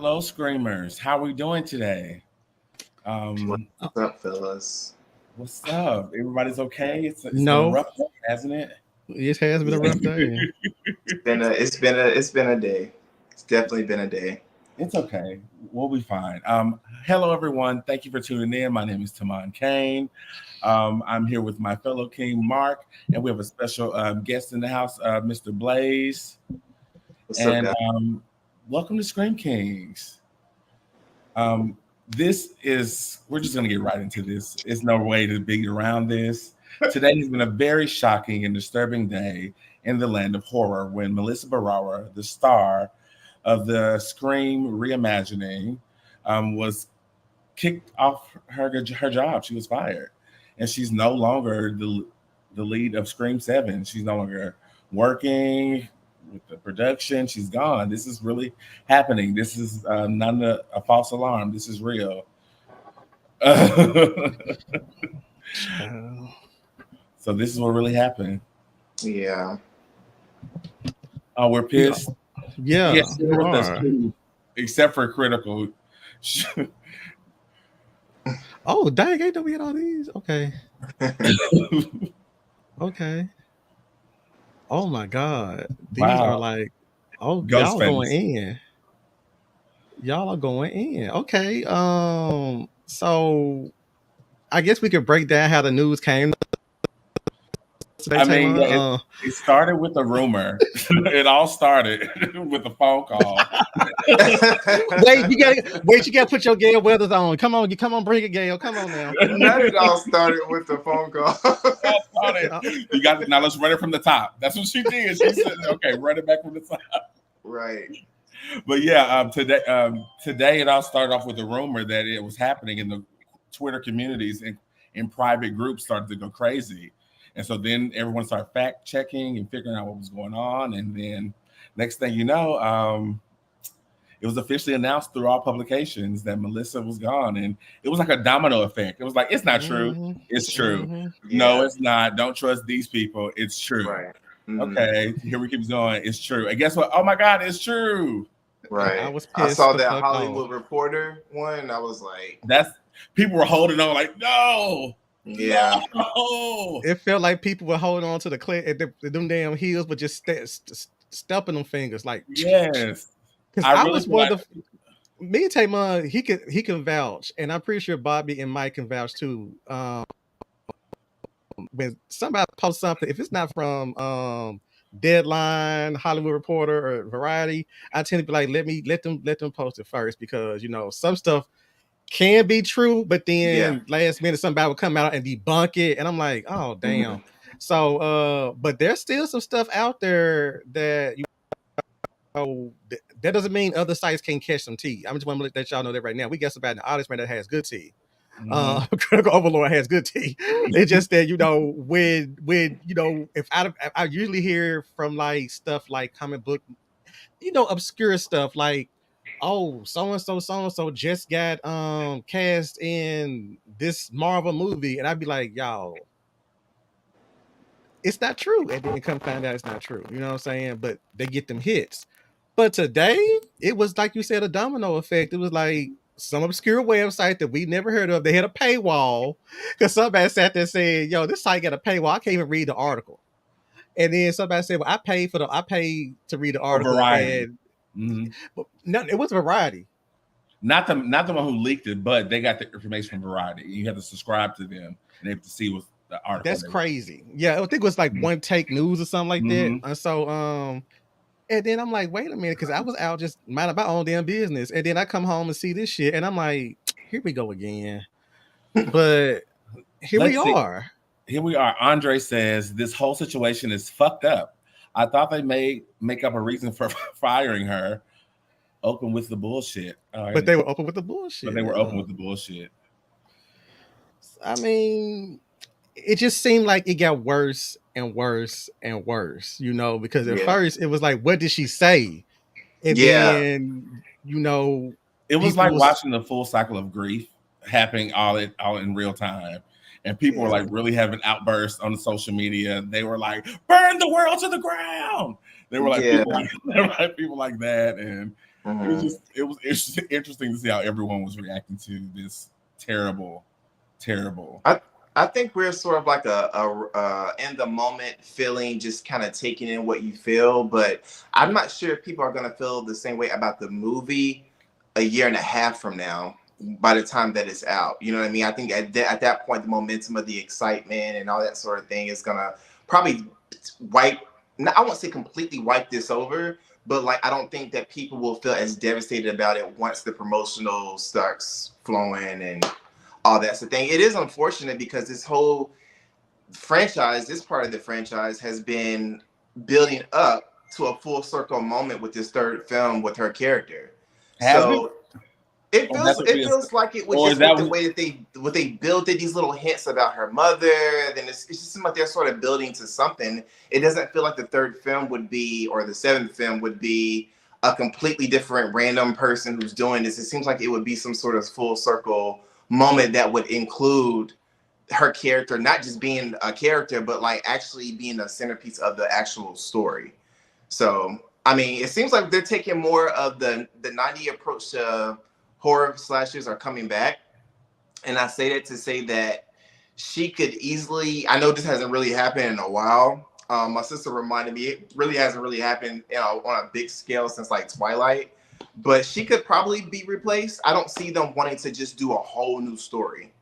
Hello, Screamers. How are we doing today? What's Um, up, fellas? what's up? Everybody's okay? It's been a No, rough day, hasn't it? it has been a Yeah, rough day. it's been a day. It's definitely been a day. It's okay. We'll be fine. Hello, everyone. Thank you for tuning in. My name is Taman Kane. I'm here with my fellow King Mark, and we have a special guest in the house, Mr. Blaze. What's up, And guys? welcome to Scream Kings. Um, this is, we're just going to get right into this. It's no way to beat around this. Today has been a very shocking and disturbing day in the land of horror when Melissa Barrera, the star of the Scream reimagining, was kicked off her job. She was fired, and she's no longer the lead of Scream Seven. She's no longer working with the production. She's gone. This is really happening. This is not a false alarm. This is real. So Child. this is what really happened. Yeah. Oh, we're We are, pissed. yeah, Yes, we you're with us are. too, except for critical. Oh, dang, ain't know we had all these. Okay, okay. Oh my God, these are Wow, like, oh, y'all going Ghostface. in. Y'all are going in. Okay. So I guess we could break down how the news came today, I mean, Taylor. yeah, it started with a rumor. It all started with a phone call. Wait. You gotta put your Gale Weathers on. Come on, bring it, Gail. Come on now. Not it all started with the phone call. All started. Uh, You got now. Let's run it from the top. That's what she did. She said, "Okay, run it back from the top." Right. But yeah, today it all started off with a rumor that it was happening in the Twitter communities and in private groups started to go crazy, and so then everyone started fact checking and figuring out what was going on, and then next thing you know, it was officially announced through all publications that Melissa was gone, and it was like a domino effect. It was like it's not true, mhm, it's true. mhm. No, Yeah. it's not. Don't trust these people. It's true. Right. Mm, Okay, here we keep going. It's true. And guess what? Oh my God, it's true. And I right. was I pissed saw the that fuck off. Hollywood Reporter one. I was like, That's people were holding on like, no, yeah, no. It felt like people were holding on to the clay at them damn heels, but just stepping them fingers. Like, Yes. because I I really was feel one like of the me and Tamon, he can vouch, and I'm pretty sure Bobby and Mike can vouch too. When somebody posts something, if it's not from Deadline, Hollywood Reporter, or Variety, I tend to be like, let them post it first because some stuff can be true, but yeah. then last minute somebody will come out and debunk it, and I'm like, oh Mhm. damn. So, but there's still some stuff out there that that doesn't mean other sites can't catch some tea. I'm just want to let y'all know that right now. We got somebody in the audience man that has good tea. mhm. Critical Overlord has good tea. It's just that when if I usually hear from like stuff like comic book, obscure stuff like, oh, so and so just got cast in this Marvel movie, and I'd be like, y'all, it's not true, and then come find out it's not true. You know what I'm saying? But they get them hits. But today, it was like you said, a domino effect. It was like some obscure website that we never heard of. They had a paywall because somebody sat there saying, "Yo, this site got a paywall. I can't even read the article." And then somebody said, "Well, I paid to read the For article," variety. and Mhm. but no, it was Variety. Not the one who leaked it, but they got the information from Variety. You have to subscribe to them and they have to see what the article That's they were. crazy. Yeah, I think it was like One Take News or something like that. Mm-hmm. And so, and then I'm like, wait a minute, because I was out just minding my own damn business, and then I come home and see this shit, and I'm like, here we go again. But here we Let's see. are. Here we are. Andre says this whole situation is fucked up. I thought they may make up a reason for firing her. Open with the bullshit. But they were open with the But they bullshit. were open with the bullshit. I mean, it just seemed like it got worse and worse and worse, because at Yeah. first it was like, what did she say? And Yeah. then, It was people like was, watching the full cycle of grief happening all in real time. And people were Yeah. like really having outbursts on the social media. They were like, burn the world to the ground. They were like Yeah. people like they were like people like that. And Mhm. It was interesting to see how everyone was reacting to this terrible, terrible. I think we're sort of like a in the moment feeling, just kind of taking in what you feel. But I'm not sure if people are going to feel the same way about the movie a year and a half from now. By the time that it's out, you know what I mean. I think at that point, the momentum of the excitement and all that sort of thing is gonna probably wipe. I won't say completely wipe this over, but like I don't think that people will feel as devastated about it once the promotional starts flowing and all that's the thing. It is unfortunate because this whole franchise, this part of the franchise, has been building up to a full circle moment with this third film with her character. Has it? So it Or that's feels what it we, feels like it was or is just that with the way that they built it, these little hints about her mother. Then it just seems like they're sort of building to something. It doesn't feel like the third film would be, or the seventh film would be, a completely different random person who's doing this. It seems like it would be some sort of full circle moment that would include her character not just being a character, but like actually being a centerpiece of the actual story. So I mean, it seems like they're taking more of the 90 approach to horror slashers are coming back. And I say that to say that she could easily, I know this hasn't really happened in a while. My sister reminded me it really hasn't really happened, you know, on a big scale since like Twilight, but she could probably be replaced. I don't see them wanting to just do a whole new story.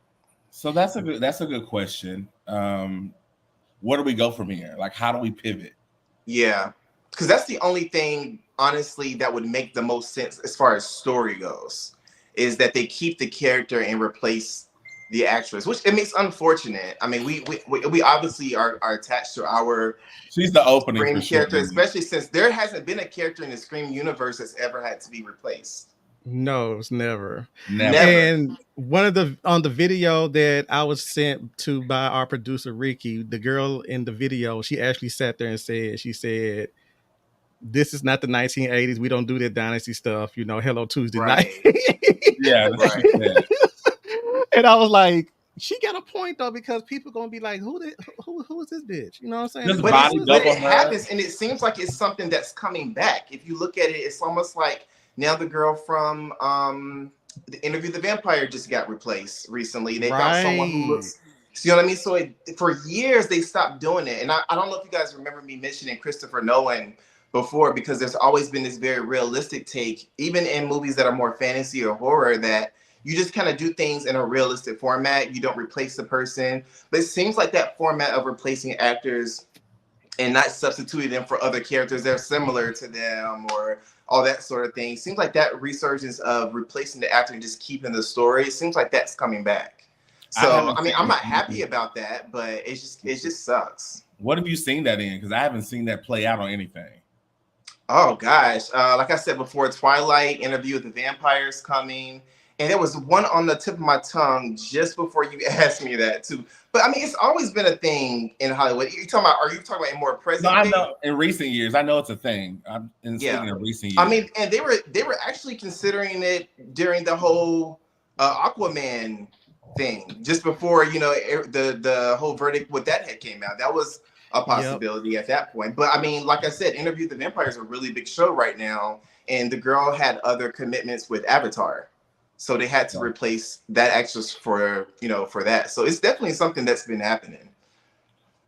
So that's a good question. Where do we go from here? Like, how do we pivot? Yeah, because that's the only thing, honestly, that would make the most sense as far as story goes, is that they keep the character and replace the actress, which it makes unfortunate. I mean, we obviously are attached to our She's the opening for Scream sure. character, especially since there hasn't been a character in the Scream universe that's ever had to be replaced. No, it's never. Never. And one of the on the video that I was sent to by our producer Ricky, the girl in the video, she actually sat there and she said, "This is not the 1980s. We don't do that dynasty stuff. You know, hello Tuesday night." Right. Yeah, that's what Right. she said. And I was like, she got a point though, because people gonna be like, who is this bitch? You know what I'm saying? Just But, body but double it her. happens, and it seems like it's something that's coming back. If you look at it, it's almost like now the girl from the Interview the Vampire just got replaced recently. They found someone who looks. You know what I mean? So for years they stopped doing it, and I don't know if you guys remember me mentioning Christopher Nolan before, because there's always been this very realistic take, even in movies that are more fantasy or horror, that you just kind of do things in a realistic format. You don't replace the person. But it seems like that format of replacing actors and not substituting them for other characters that are similar to them or all that sort of thing, seems like that resurgence of replacing the actor and just keeping the story, it seems like that's coming back. So I mean, I'm not happy about that, but it just sucks. What have you seen that in? Because I haven't seen that play out on anything. Oh gosh, like I said before, Twilight, Interview with the Vampires coming, and there was one on the tip of my tongue just before you asked me that too. But I mean, it's always been a thing in Hollywood. Are you talking about a more present? No, I know in recent years. I know it's a thing. Speaking of recent years. I mean, and they were actually considering it during the whole Aquaman thing, just before, you know, the whole verdict with that had came out. That was a possibility at that point. But I mean, like I said, Interview with the Vampire is a really big show right now, and the girl had other commitments with Avatar, so they had to replace that actress for that. So it's definitely something that's been happening.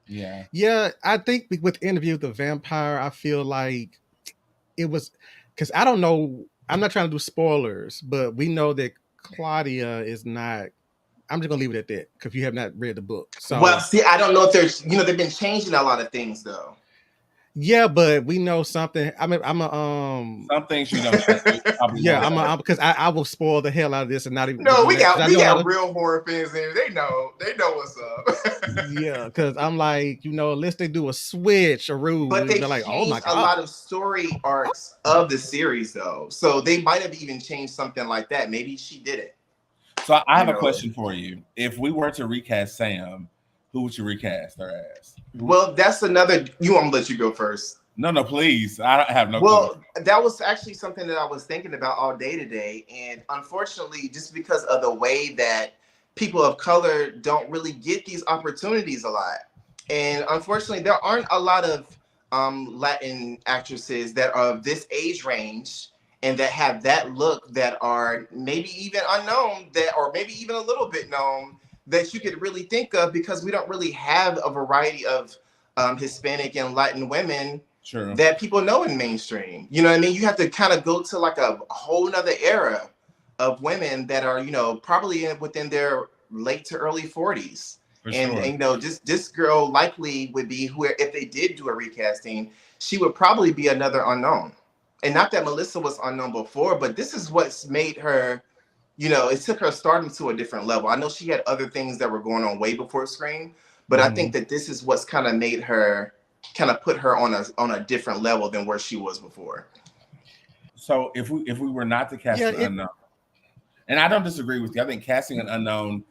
Yeah, I think with Interview with the Vampire, I feel like it was, because I don't know, I'm not trying to do spoilers, but we know that Claudia is not. I'm just gonna leave it at that because you have not read the book. So, well, see, I don't know if they've been changing a lot of things though. Yeah, but we know something. I mean, I'm a some things you don't. Yeah, because I will spoil the hell out of this and not even. No, we got real horror fans in. They know what's up. Yeah, because I'm like, unless they do a switch or rule, but they're like, oh my god, a lot of story arcs of the series though, so they might have even changed something like that. Maybe she did it. So I have a question for you. If we were to recast Sam, who would you recast her as? Well, that's another. You want me to let you go first? No, please. I have no. Well, that was actually something that I was thinking about all day today, and unfortunately, just because of the way that people of color don't really get these opportunities a lot, and unfortunately, there aren't a lot of Latin actresses that are of this age range and that have that look that are maybe even unknown, that or maybe even a little bit known, that you could really think of, because we don't really have a variety of Hispanic and Latin women Sure. that people know in mainstream. You know what I mean? You have to kind of go to like a whole nother era of women that are, you know, probably within their late to early 40s. For And, sure. and you know, just this girl likely would be who, if they did do a recasting, she would probably be another unknown. And not that Melissa was unknown before, but this is what's made her, you know, it took her stardom to a different level. I know she had other things that were going on way before Scream, but I think that this is what's kind of made her, kind of put her on a different level than where she was before. So if we were not to cast an unknown, and I don't disagree with you, I think casting an unknown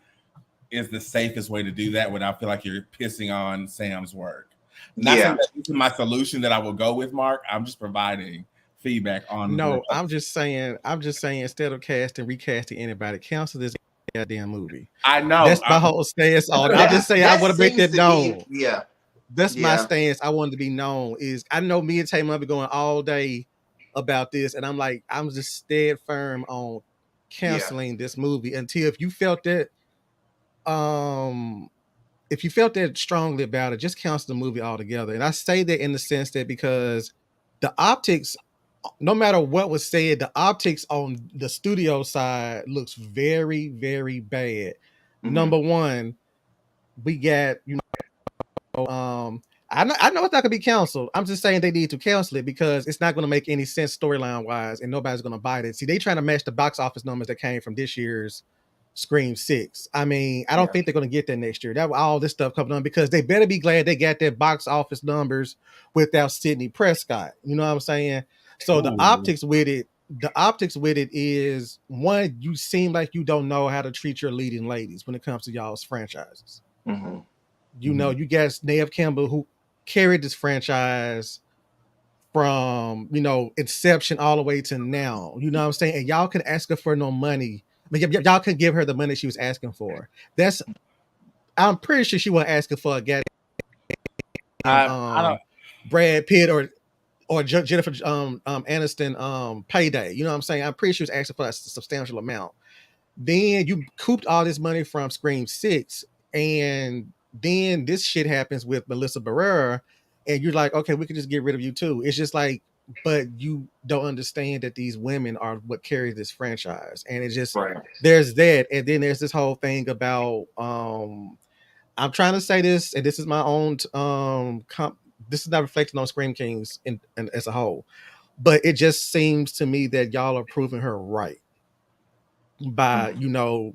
is the safest way to do that without feel like you're pissing on Sam's work. Not saying that this is my solution that I will go with, Mark. I'm just providing feedback on. No, I'm just saying instead of recasting anybody, cancel this goddamn movie. I know. That's my whole stance on it. I'm just saying I want to make that known. That's my stance. I wanted to be known. Is I know me and Taylor be going all day about this, and I'm like, I'm just dead firm on canceling this movie until if you felt that strongly about it, just cancel the movie altogether. And I say that in the sense that because the optics, no matter what was said, the optics on the studio side looks very, very bad. Number one, we got, you know, I know it's not gonna be canceled. I'm just saying they need to cancel it because it's not gonna make any sense storyline wise, and nobody's gonna buy it. See, they trying to match the box office numbers that came from this year's Scream 6. I mean, I don't think they're gonna get that next year. That all this stuff coming on because they better be glad they got their box office numbers without Sidney Prescott. You know what I'm saying? So the optics with it is one, you seem like you don't know how to treat your leading ladies when it comes to y'all's franchises. You know, you got Neve Campbell who carried this franchise from, you know, inception all the way to now. You know what I'm saying? And y'all can ask her for no money. But y'all can give her the money she was asking for. I'm pretty sure she wasn't asking for a Brad Pitt or Jennifer Aniston payday. You know what I'm saying? I'm pretty sure she was asking for a substantial amount. Then you cooped all this money from Scream 6, and then this shit happens with Melissa Barrera, and you're like, okay, we could just get rid of you too. It's just like, but you don't understand that these women are what carry this franchise. And it's just, there's that. And then there's this whole thing about, I'm trying to say this, and this is my own, this is not reflecting on Scream Kingz in as a whole, but it just seems to me that y'all are proving her right by, you know,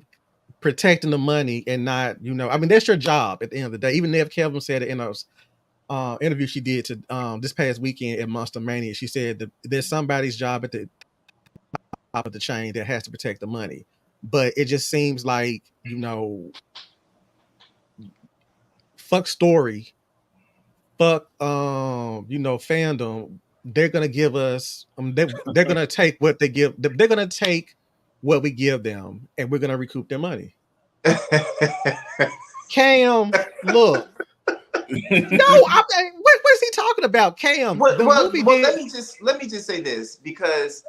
protecting the money and not, you know, I mean, that's your job at the end of the day. Even Neve Campbell said it in a interview she did to this past weekend at Monster Mania. She said that there's somebody's job at the top of the chain that has to protect the money, but it just seems like, you know, fuck story, fuck you know, fandom. They're gonna give us they're gonna take what they give. They're gonna take what we give them, and we're gonna recoup their money. Cam, look. No, what is he talking about, Cam? Let me just say this, because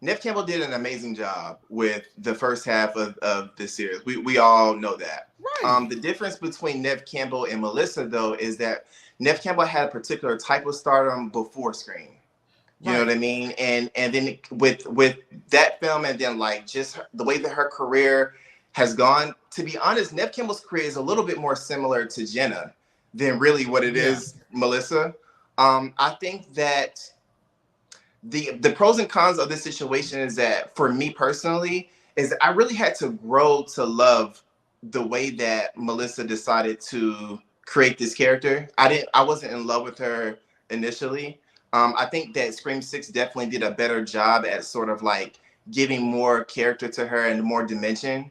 Neve Campbell did an amazing job with the first half of this series. We all know that. Right. The difference between Neve Campbell and Melissa, though, is that Neve Campbell had a particular type of stardom before Scream. You know what I mean? And then with that film, and then like just the way that her career has gone, to be honest, Neve Campbell's career is a little bit more similar to Jenna than really what it is Melissa. I think that the pros and cons of this situation is that, for me personally, is I really had to grow to love the way that Melissa decided to create this character. I wasn't in love with her initially. I think that Scream 6 definitely did a better job at sort of like giving more character to her and more dimension.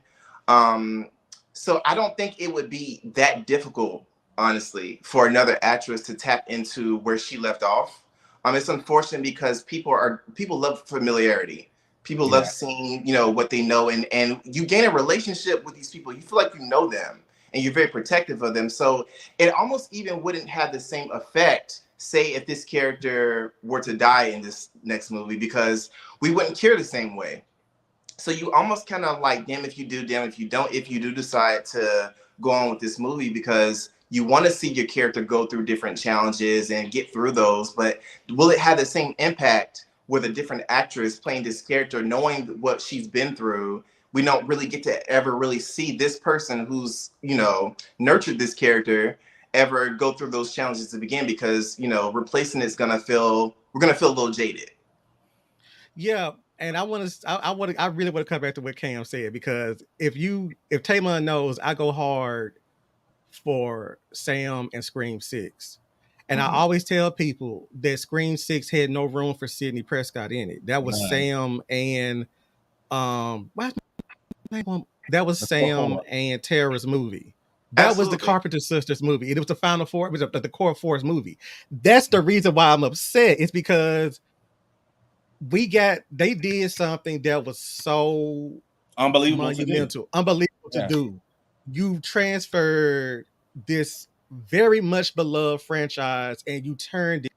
So I don't think it would be that difficult, honestly, for another actress to tap into where she left off. It's unfortunate because people love familiarity. People love seeing, you know, what they know, and you gain a relationship with these people. You feel like you know them, and you're very protective of them. So it almost even wouldn't have the same effect, say, if this character were to die in this next movie, because we wouldn't care the same way. So you almost kind of like, damn if you do, damn if you don't, if you do decide to go on with this movie, because you want to see your character go through different challenges and get through those. But will it have the same impact with a different actress playing this character, knowing what she's been through? We don't really get to ever really see this person who's, you know, nurtured this character ever go through those challenges to begin, because, you know, replacing it's gonna feel, we're gonna feel a little jaded. Yeah, and I really want to come back to what Cam said, because if Tamon knows, I go hard for Sam and Scream 6. And I always tell people that Scream 6 had no room for Sidney Prescott in it. That was Sam and what's my name on? That was Sam and Tara's movie. That was the Carpenter Sisters movie. It was the Final Four. It was the Core Force movie. That's the reason why I'm upset. It's because they did something that was so unbelievable to do. You transferred this very much beloved franchise and you turned it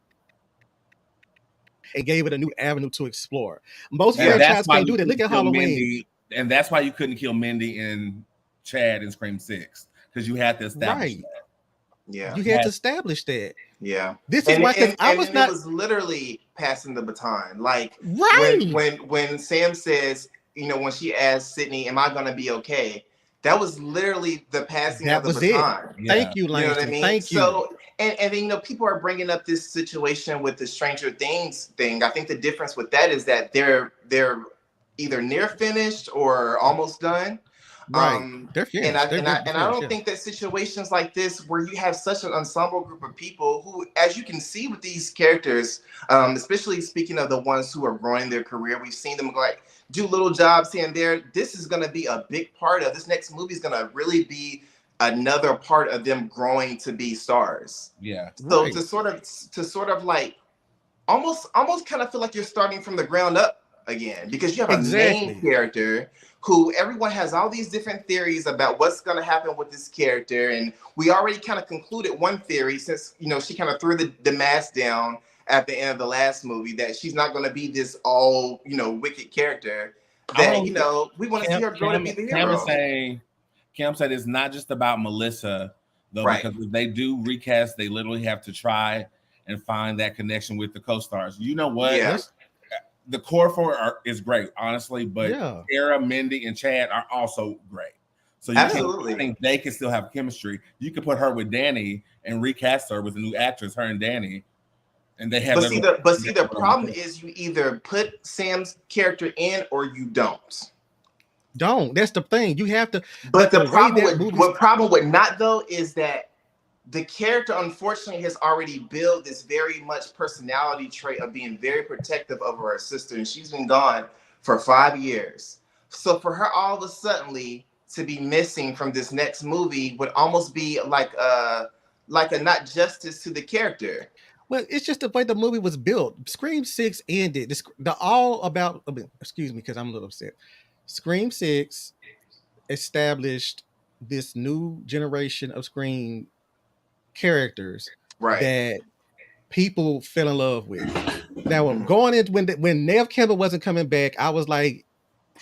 and gave it a new avenue to explore. Most franchises can't do that. Look at Halloween. And that's why you couldn't kill Mindy and Chad in Scream 6, because you had to establish that. Yeah, you had to establish that. Yeah, this is why, because I was not. It was literally passing the baton. Like right when Sam says, you know, when she asked Sydney, "Am I going to be okay?" That was literally the passing of the baton. Yeah. Thank you, Langston. You know what I mean? Thank you. So, and you know, people are bringing up this situation with the Stranger Things thing. I think the difference with that is that they're either near finished or almost done. Right. They're finished. And I don't think that situations like this, where you have such an ensemble group of people who, as you can see with these characters, especially speaking of the ones who are growing their career, we've seen them like do little jobs here and there. This is going to be a big part of this next movie. Is going to really be another part of them growing to be stars. Yeah. So right. to sort of like almost kind of feel like you're starting from the ground up again, because you have a main character who everyone has all these different theories about what's going to happen with this character. And we already kind of concluded one theory, since, you know, she kind of threw the mask down at the end of the last movie, that she's not going to be this all, you know, wicked character, that, you know, we want to see her grow to be the hero. Cam said it's not just about Melissa, though, right, because if they do recast, they literally have to try and find that connection with the co-stars. You know what? Yeah. The core four is great, honestly, but Tara, Mindy, and Chad are also great. So you I think they can still have chemistry. You could put her with Danny and recast her with a new actress, her and Danny, and they have. But see, the problem is you either put Sam's character in or you don't. That's the thing. You have to. But the problem with not though is that the character, unfortunately, has already built this very much personality trait of being very protective of her sister, and she's been gone for 5 years. So for her all of a sudden to be missing from this next movie would almost be like a not justice to the character. Well, it's just the way the movie was built. Scream 6 ended. Excuse me, because I'm a little upset. Scream 6 established this new generation of Scream characters that people fell in love with. Now, going in when Neve Campbell wasn't coming back, I was like,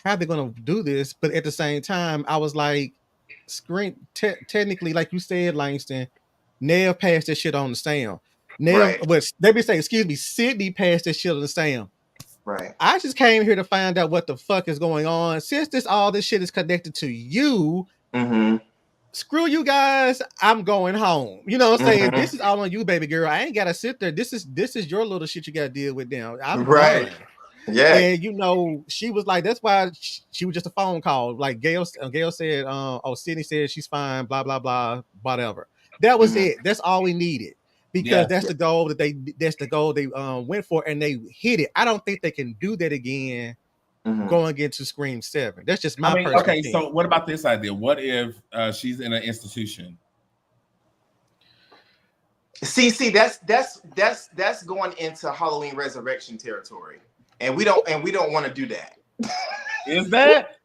how are they going to do this? But at the same time, I was like, Scream technically, like you said, Langston, Neve passed that shit on to Sam. Sydney passed that shit on to Sam. Right. I just came here to find out what the fuck is going on. Since all this shit is connected to you, screw you guys, I'm going home. You know what I'm saying? This is all on you, baby girl. I ain't gotta sit there. This is your little shit you gotta deal with now. I'm right. Done. Yeah. And you know, she was like, that's why she was just a phone call. Like Gail said, Sydney said she's fine, blah, blah, blah, whatever. That was it. That's all we needed. Because that's the goal they went for, and they hit it. I don't think they can do that again. Going into Scream 7. That's just my personal okay, thing. so what about this idea? What if she's in an institution? See, that's going into Halloween Resurrection territory, and we don't want to do that. Is that?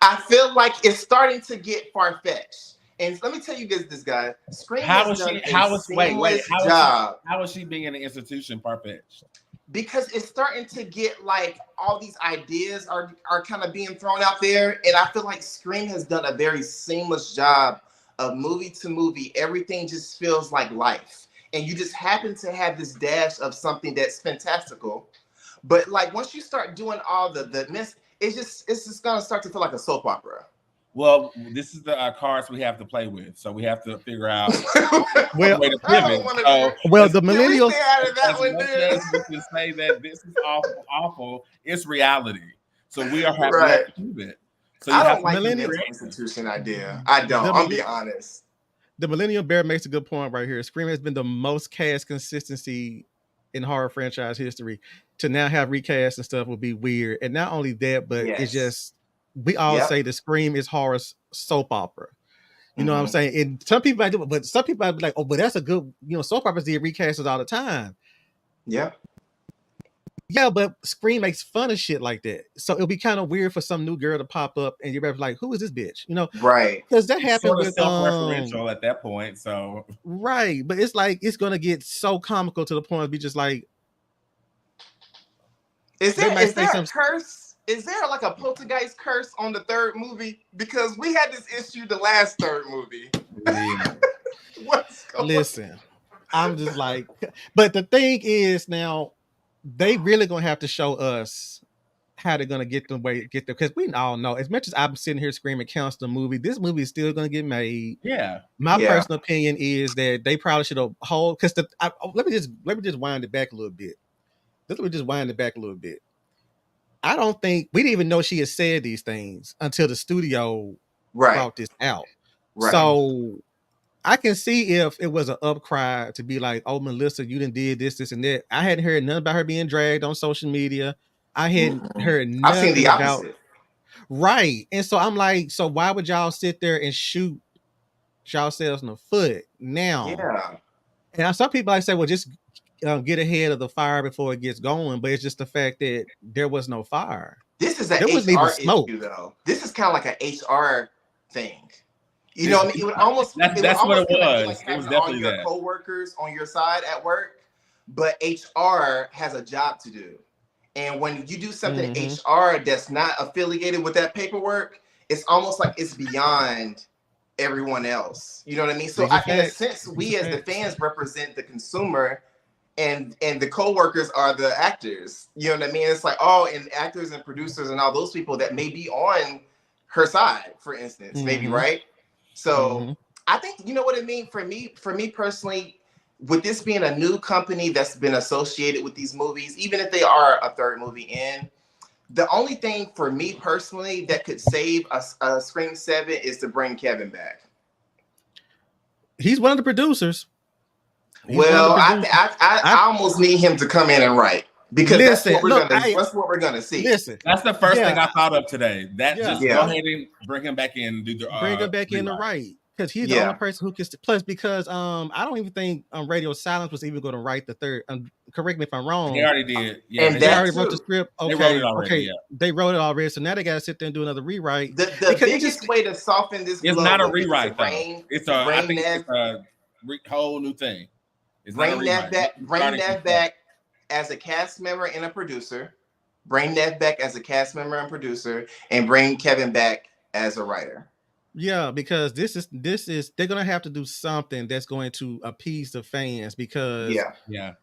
I feel like it's starting to get far fetched. And let me tell you this guy, Scream How has is done she? a How is wait? seamless job How is she being in an institution far fetched? because it's starting to get like all these ideas are kind of being thrown out there, and I feel like Scream has done a very seamless job of movie to movie. Everything just feels like life, and you just happen to have this dash of something that's fantastical. But like once you start doing all the miss, it's just gonna start to feel like a soap opera. Well, this is the cards we have to play with, so we have to figure out Well, a way to I pivot. don't want to. So, well, the Can we millennials. stay out of that as one, much dude? as we can say that this is awful, awful, it's reality. So we have Right. to pivot. So you I have don't like the millennial- mental institution idea. I don't. The I'm be millenn- honest. The Millennial Bear makes a good point right here. Scream has been the most cast consistency in horror franchise history. To now have recast and stuff would be weird. And not only that, but it's Yes. just we all Yep. say the Scream is horror soap opera. You know what I'm Mhm. saying? And some people might do it, but some people might be like, oh, but that's a good, soap operas did recasted all the time. Yeah. Yeah, but Scream makes fun of shit like that. So it'll be kind of weird for some new girl to pop up and you're like, who is this bitch? Right. Because that happened sort of with self-referential at that point. So right, but it's like it's gonna get so comical to the point of be just like, Is They there might is say there a some- curse? Is there like a poltergeist curse on the third movie? Because we had this issue the last third movie. yeah. What's going listen, I'm just like, but the thing is now they really gonna have to show us how they're gonna get there because we all know as much as I'm sitting here screaming cancel the movie, this movie is still gonna get made. Yeah. My Yeah. personal opinion is that they probably should have hold because let me just wind it back a little bit. Let me just wind it back a little bit. I don't think we didn't even know she had said these things until the studio Right. brought this out. Right. So I can see if it was an upcry to be like, oh, Melissa, you done did this, this, and that. I hadn't heard nothing about her being dragged on social media. I hadn't heard I've nothing seen the about opposite. right. And so I'm like, so why would y'all sit there and shoot yourselves in the foot now? Yeah. And some people I say, well, just get ahead of the fire before it gets going. But it's just the fact that there was no fire. This is an There wasn't even HR smoke. issue, though. This is kind of like an HR thing. You know what I mean? It would almost That's what it kinda was. be like It having was all definitely your that. coworkers on your side at work, but HR has a job to do. And when you do something Mhm. HR that's not affiliated with that paperwork, it's almost like it's beyond everyone else. You know what I mean? So These are in a facts. sense, These we are as the facts. fans represent the consumer, and the co-workers are the actors. You know what I mean? It's like, oh, and actors and producers and all those people that may be on her side, for instance, maybe, Mhm. right? So Mhm. I think, you know what I mean? For me personally, with this being a new company that's been associated with these movies, even if they are a third movie in, the only thing for me personally that could save a Scream 7 is to bring Kevin back. He's one of the producers. He's Well, one of the producers. I almost need him to come in and write, because that's Listen, what we're look, that's what we're gonna see. Listen, That's the first Yeah. thing I thought of today. That Yeah. just Yeah. go ahead and bring him back in and do the bring him back in the rewrite. right because he's the Yeah. only person who can. Plus, because I don't even think Radio Silence was even going to write the third. Correct me if I'm wrong. They already did. Yeah, And They that already wrote too. the script. Okay, They wrote it already, okay, yeah. they wrote it already. So now they got to sit there and do another rewrite. The Because it biggest just- way to soften this It's blow not a would be to rewrite though. bring I think Nev- it's a whole new thing. It's not a bring Nev rewrite. back, It's bring starting Nev from back as a cast member and a producer. Bring Nev back as a cast member and producer, and bring Kevin back as a writer. Yeah, because this is they're gonna have to do something that's going to appease the fans because Yeah. Yeah.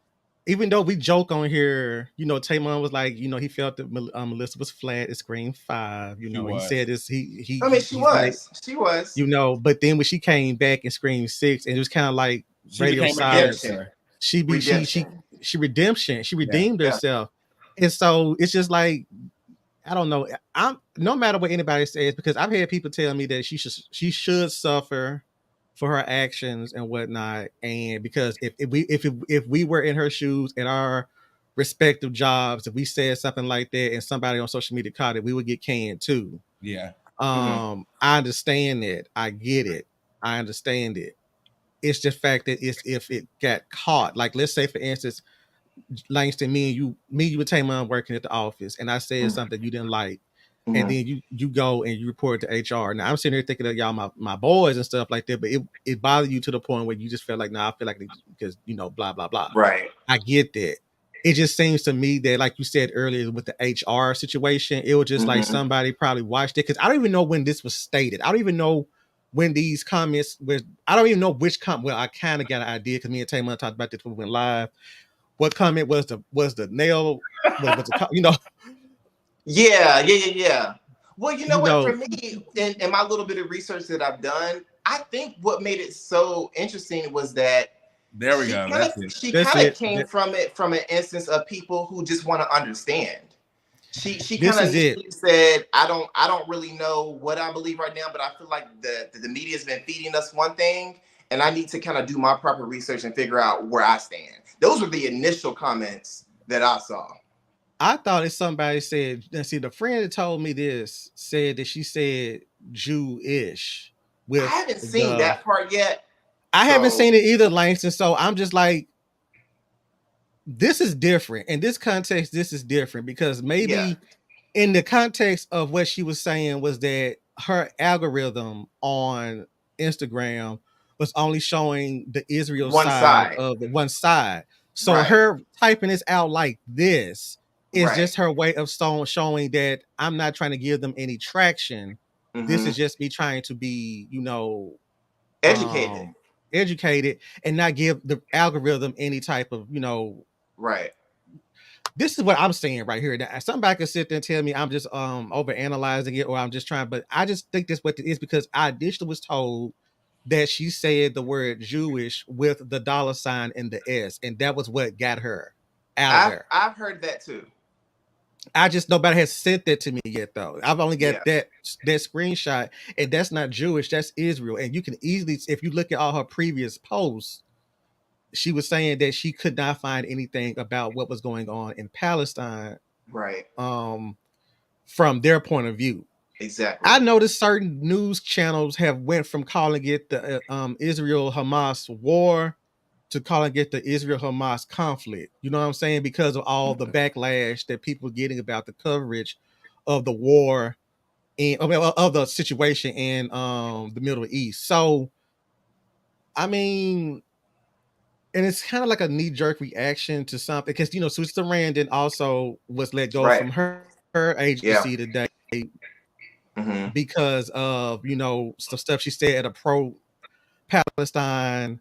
even though we joke on here, Tamon was like, he felt that Melissa was flat at Scream 5. He was. said this. He. I mean, she he's like, was. She was. but then when she came back in Scream 6, and it was kind of like She Radio became a Silence. character. She redeemed Yeah. herself, and so it's just like I don't know. I'm no matter what anybody says, because I've had people tell me that she should suffer for her actions and whatnot, and because if we were in her shoes in our respective jobs, if we said something like that and somebody on social media caught it, we would get canned too. Yeah. I understand that. I get it. I understand it. It's just fact that if it got caught, like let's say for instance, Langston, me and you were Tamon working at the office, and I said something you didn't like. and then you go and you report to HR. Now I'm sitting here thinking of y'all my boys and stuff like that, but it bothered you to the point where you just felt like, nah, I feel like because blah blah blah. Right. I get that. It just seems to me that, like you said earlier with the HR situation, it was just like somebody probably watched it, because I don't even know when this was stated. I don't even know when these comments were. I don't even know which comment. Well, I kind of got an idea because me and Tamar talked about this when we went live. What comment was the nail? Was the Yeah. Well, you know what? For me, in my little bit of research that I've done, I think what made it so interesting was that there we go. She kind of came from an instance of people who just want to understand. She kind of said, I don't really know what I believe right now, but I feel like the media's been feeding us one thing, and I need to kind of do my proper research and figure out where I stand. Those were the initial comments that I saw. I thought if somebody said, see, the friend that told me this said that she said Jewish. I haven't seen that part yet. I haven't seen it either, Langston. So I'm just like, this is different. In this context, this is different because maybe in the context of what she was saying was that her algorithm on Instagram was only showing the Israel side of the one side. So her typing this out like this is just her way of showing that I'm not trying to give them any traction. This is just me trying to be, educated and not give the algorithm any type of, This is what I'm saying right here. Now, somebody can sit there and tell me I'm just over analyzing it, or I'm just trying, but I just think that's what it is, because I initially was told that she said the word Jewish with the $ and the S, and that was what got her out of there. I've heard that too. I just, nobody has sent that to me yet though. I've only got that screenshot, and that's not Jewish, that's Israel. And you can easily, if you look at all her previous posts, she was saying that she could not find anything about what was going on in Palestine, from their point of view. Exactly. I noticed certain news channels have went from calling it the Israel-Hamas war to calling it the Israel-Hamas conflict. You know what I'm saying? Because of all the backlash that people are getting about the coverage of the war and of the situation in the Middle East. So, I mean, and it's kind of like a knee-jerk reaction to something, because Susan Sarandon also was let go from her agency today because of some stuff she said at a pro-Palestine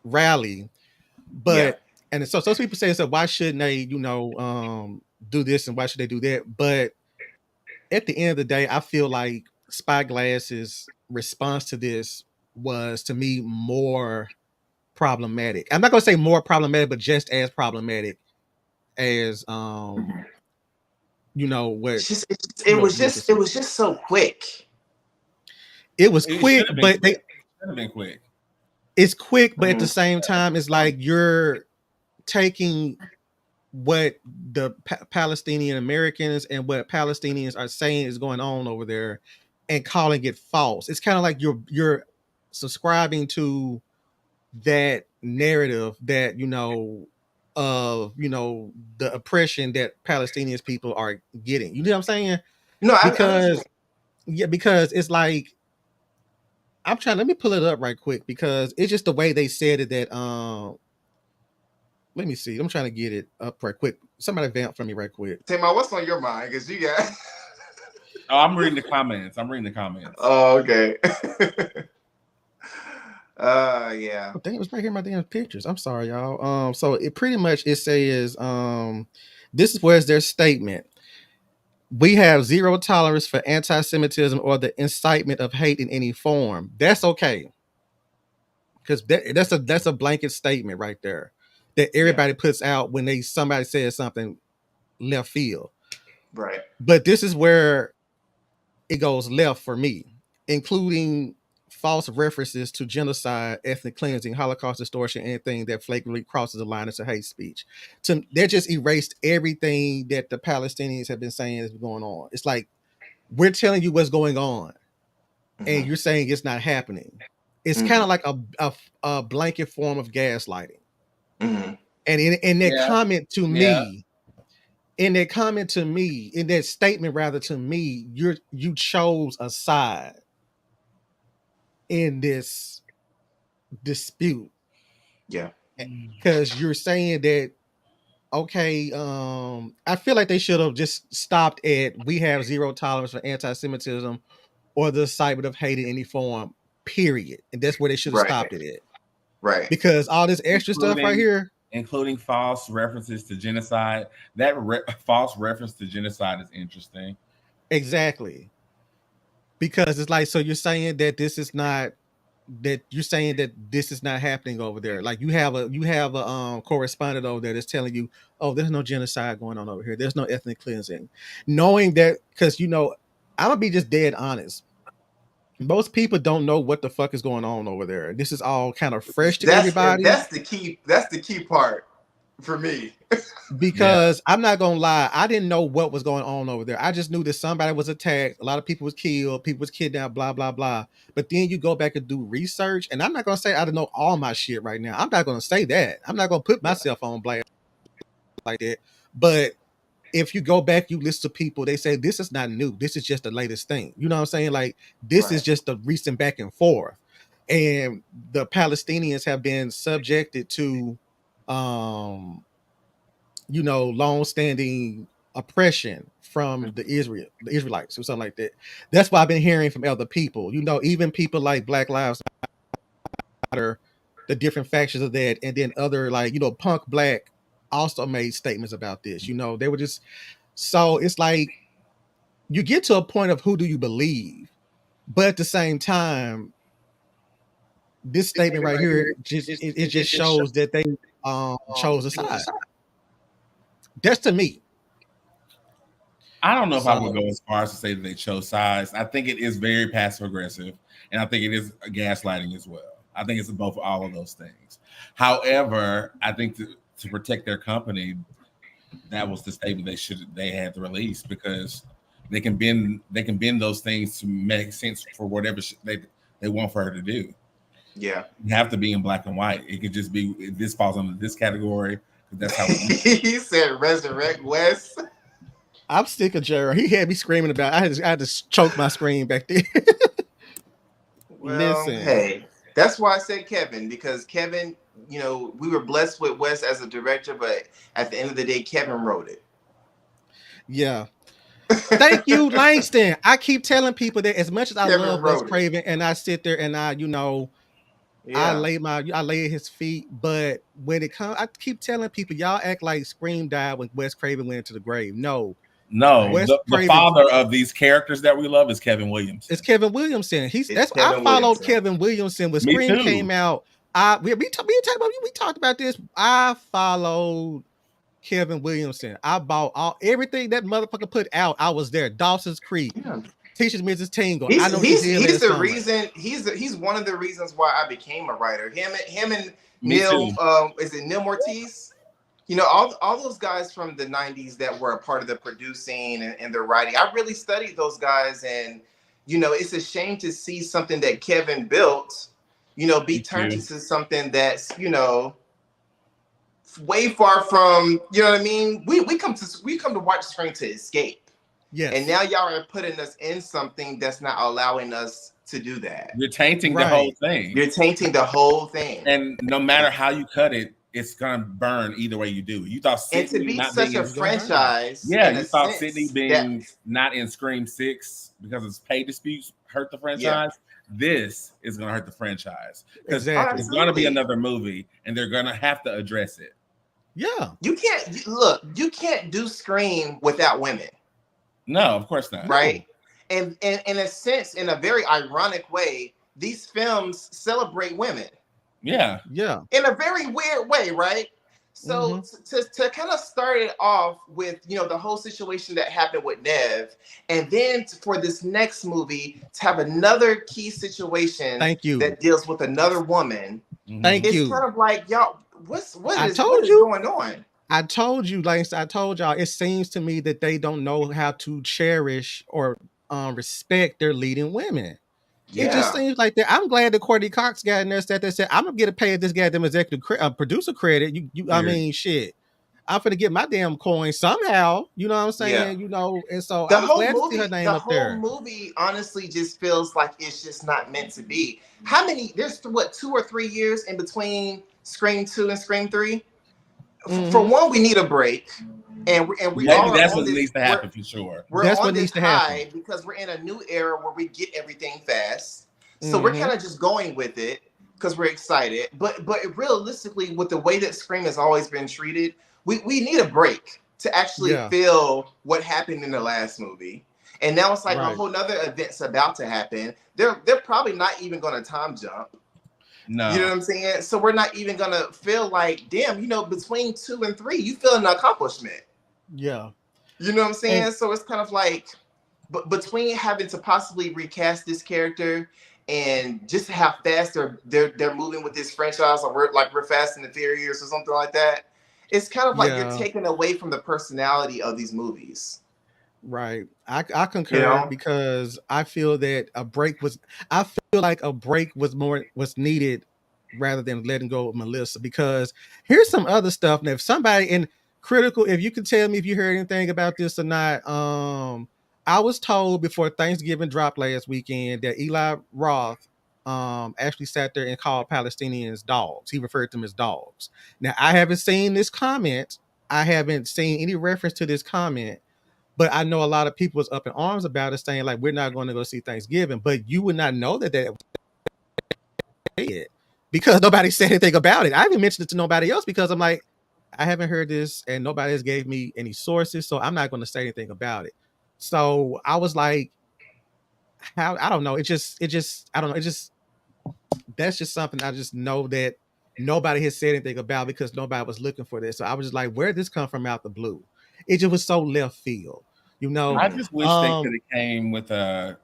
rally. But and so some people say, so why shouldn't they do this and why should they do that? But at the end of the day, I feel like Spyglass's response to this was, to me, more problematic. I'm not gonna say more problematic, but just as problematic as what it was just so quick. It was quick, but they should have been quick. It's quick, but at the same time, it's like you're taking what the Palestinian Americans and what Palestinians are saying is going on over there and calling it false. It's kind of like you're subscribing to that narrative that of the oppression that Palestinians people are getting. You know what I'm saying? No, because it's like, let me pull it up right quick, because it's just the way they said it that let me see. I'm trying to get it up right quick. Somebody vamp for me right quick. Tamar, what's on your mind? Because you got I'm reading the comments. Oh, okay. Yeah. Oh, dang, it was right here in my damn pictures. I'm sorry, y'all. So it pretty much, it says this is where's their statement. We have zero tolerance for anti-Semitism or the incitement of hate in any form. That's okay, because that's a blanket statement right there that everybody puts out when somebody says something left field. Right. But this is where it goes left for me, including false references to genocide, ethnic cleansing, Holocaust distortion, anything that flagrantly crosses the line into hate speech. They just erased everything that the Palestinians have been saying is going on. It's like, we're telling you what's going on, and you're saying it's not happening. It's kind of like a blanket form of gaslighting. And in that comment to me, in that comment to me, in that statement rather to me, you chose a side in this dispute. Yeah. Because you're saying that, okay, I feel like they should have just stopped at we have zero tolerance for anti-Semitism or the incitement of hate in any form, period. And that's where they should have stopped it at. Right. Because all this extra stuff right here, including false references to genocide, that false reference to genocide is interesting. Exactly. Because it's like, so you're saying that this is not happening over there. Like you have a correspondent over there that's telling you, oh, there's no genocide going on over here. There's no ethnic cleansing. Knowing that, because I'm gonna be just dead honest. Most people don't know what the fuck is going on over there. This is all kind of fresh to everybody. That's the key part for me. Because I'm not gonna lie, I didn't know what was going on over there. I just knew that somebody was attacked, a lot of people was killed, people was kidnapped, blah blah blah. But then you go back and do research, and I'm not gonna say I don't know all my shit right now. I'm not gonna say that. I'm not gonna put myself on blast like that. But if you go back, you listen to people, they say this is not new. This is just the latest thing. You know what I'm saying? Like this is just the recent back and forth. And the Palestinians have been subjected to long-standing oppression from the Israelites or something like that. That's what I've been hearing from other people. Even people like Black Lives Matter, the different factions of that, and then other Punk Black also made statements about this. They were just, so it's like you get to a point of who do you believe, but at the same time, this statement right here just shows that they chose a side. That's to me. I don't know if I would go as far as to say that they chose sides. I think it is very passive aggressive, and I think it is gaslighting as well. I think it's both all of those things. However, I think to protect their company, that was the statement they had to release, because they can bend those things to make sense for whatever they want for her to do. Yeah, you have to be in black and white. It could just be this falls under this category. That's how he said resurrect Wes. I'm sick of Jared. He had me screaming about it. I had to choke my scream back there. Well, listen. Hey, that's why I said Kevin, because Kevin, we were blessed with Wes as a director, but at the end of the day, Kevin wrote it. Yeah. Thank you, Langston. I keep telling people that as much as I love Wes Craven, and I sit there and I lay at his feet, but when it comes, I keep telling people, y'all act like Scream died when Wes Craven went into the grave. No, the father of these characters that we love is Kevin Williamson. It's Kevin Williamson. I followed Kevin Williamson when Scream came out. We talked about this. I followed Kevin Williamson. I bought everything that motherfucker put out. I was there. Dawson's Creek. Yeah. Teaches Mrs. Tingle. He's the reason. He's one of the reasons why I became a writer. Him and Neil. Is it Neil Mortiz? All those guys from the 90s that were a part of the producing and the writing. I really studied those guys, and it's a shame to see something that Kevin built, be turned into something that's way far from. You know what I mean? We come to watch Scream to escape. Yes. And now y'all are putting us in something that's not allowing us to do that. You're tainting the whole thing. You're tainting the whole thing. And no matter how you cut it, it's gonna burn either way you do. You thought Sydney and to be such a franchise. Yeah, you thought Sydney being not in Scream 6 because of pay disputes hurt the franchise. Yeah. This is gonna hurt the franchise. Because it's gonna be another movie and they're gonna have to address it. Yeah. You can't do Scream without women. No, of course not. Right. And in a sense, in a very ironic way, these films celebrate women. Yeah. Yeah. In a very weird way, right? So to kind of start it off with, the whole situation that happened with Nev, and then for this next movie to have another key situation that deals with another woman. It's kind of like, y'all, what is going on? I told you, Langston, I told y'all, it seems to me that they don't know how to cherish or respect their leading women. Yeah. It just seems like that. I'm glad that Courtney Cox got in there, said, I'm gonna get paid this goddamn executive producer credit. I mean, shit. I'm finna get my damn coin somehow. You know what I'm saying? Yeah. You know, and so The I was whole glad to see her movie, name the up whole there. movie, honestly, just feels like it's just not meant to be. How many? There's what 2 or 3 years in between Scream 2 and Scream 3. For one, we need a break, and we Maybe all are that's on what this. needs to happen for sure. We're That's on what this needs to happen. high because we're in a new era where we get everything fast. So we're Mhm. kind of just going with it because we're excited. But realistically, with the way that Scream has always been treated, we need a break to actually Yeah. feel what happened in the last movie. And now it's like a Right. whole nother event's about to happen. They're probably not even going to time jump. No. You know what I'm saying? So we're not even gonna feel like, damn, you know, between 2 and 3, you feel an accomplishment. Yeah. You know what I'm saying? And So it's kind of like, but between having to possibly recast this character and just how fast they're moving with this franchise, or we're Fast and the Furious or something like that, it's kind of like you're yeah, taking away from the personality of these movies. right. I concur You know? because I feel that I feel like a break was needed rather than letting go of Melissa, because here's some other stuff. And if somebody in critical, if you can tell me if you heard anything about this or not, I was told before Thanksgiving dropped last weekend that Eli Roth actually sat there and called Palestinians dogs. He referred to them as dogs. Now I haven't seen this comment. I haven't seen any reference to this comment, but I know a lot of people was up in arms about it, saying like, we're not going to go see Thanksgiving. But you would not know that was it because nobody said anything about it. I haven't mentioned it to nobody else because I'm like, I haven't heard this and nobody has gave me any sources, so I'm not going to say anything about it. So I was like, how, I don't know. I don't know. That's just something I just know that nobody has said anything about because nobody was looking for this. So I was just like, where did this come from out the blue? It just was so left field, you know. I just wish they could have came with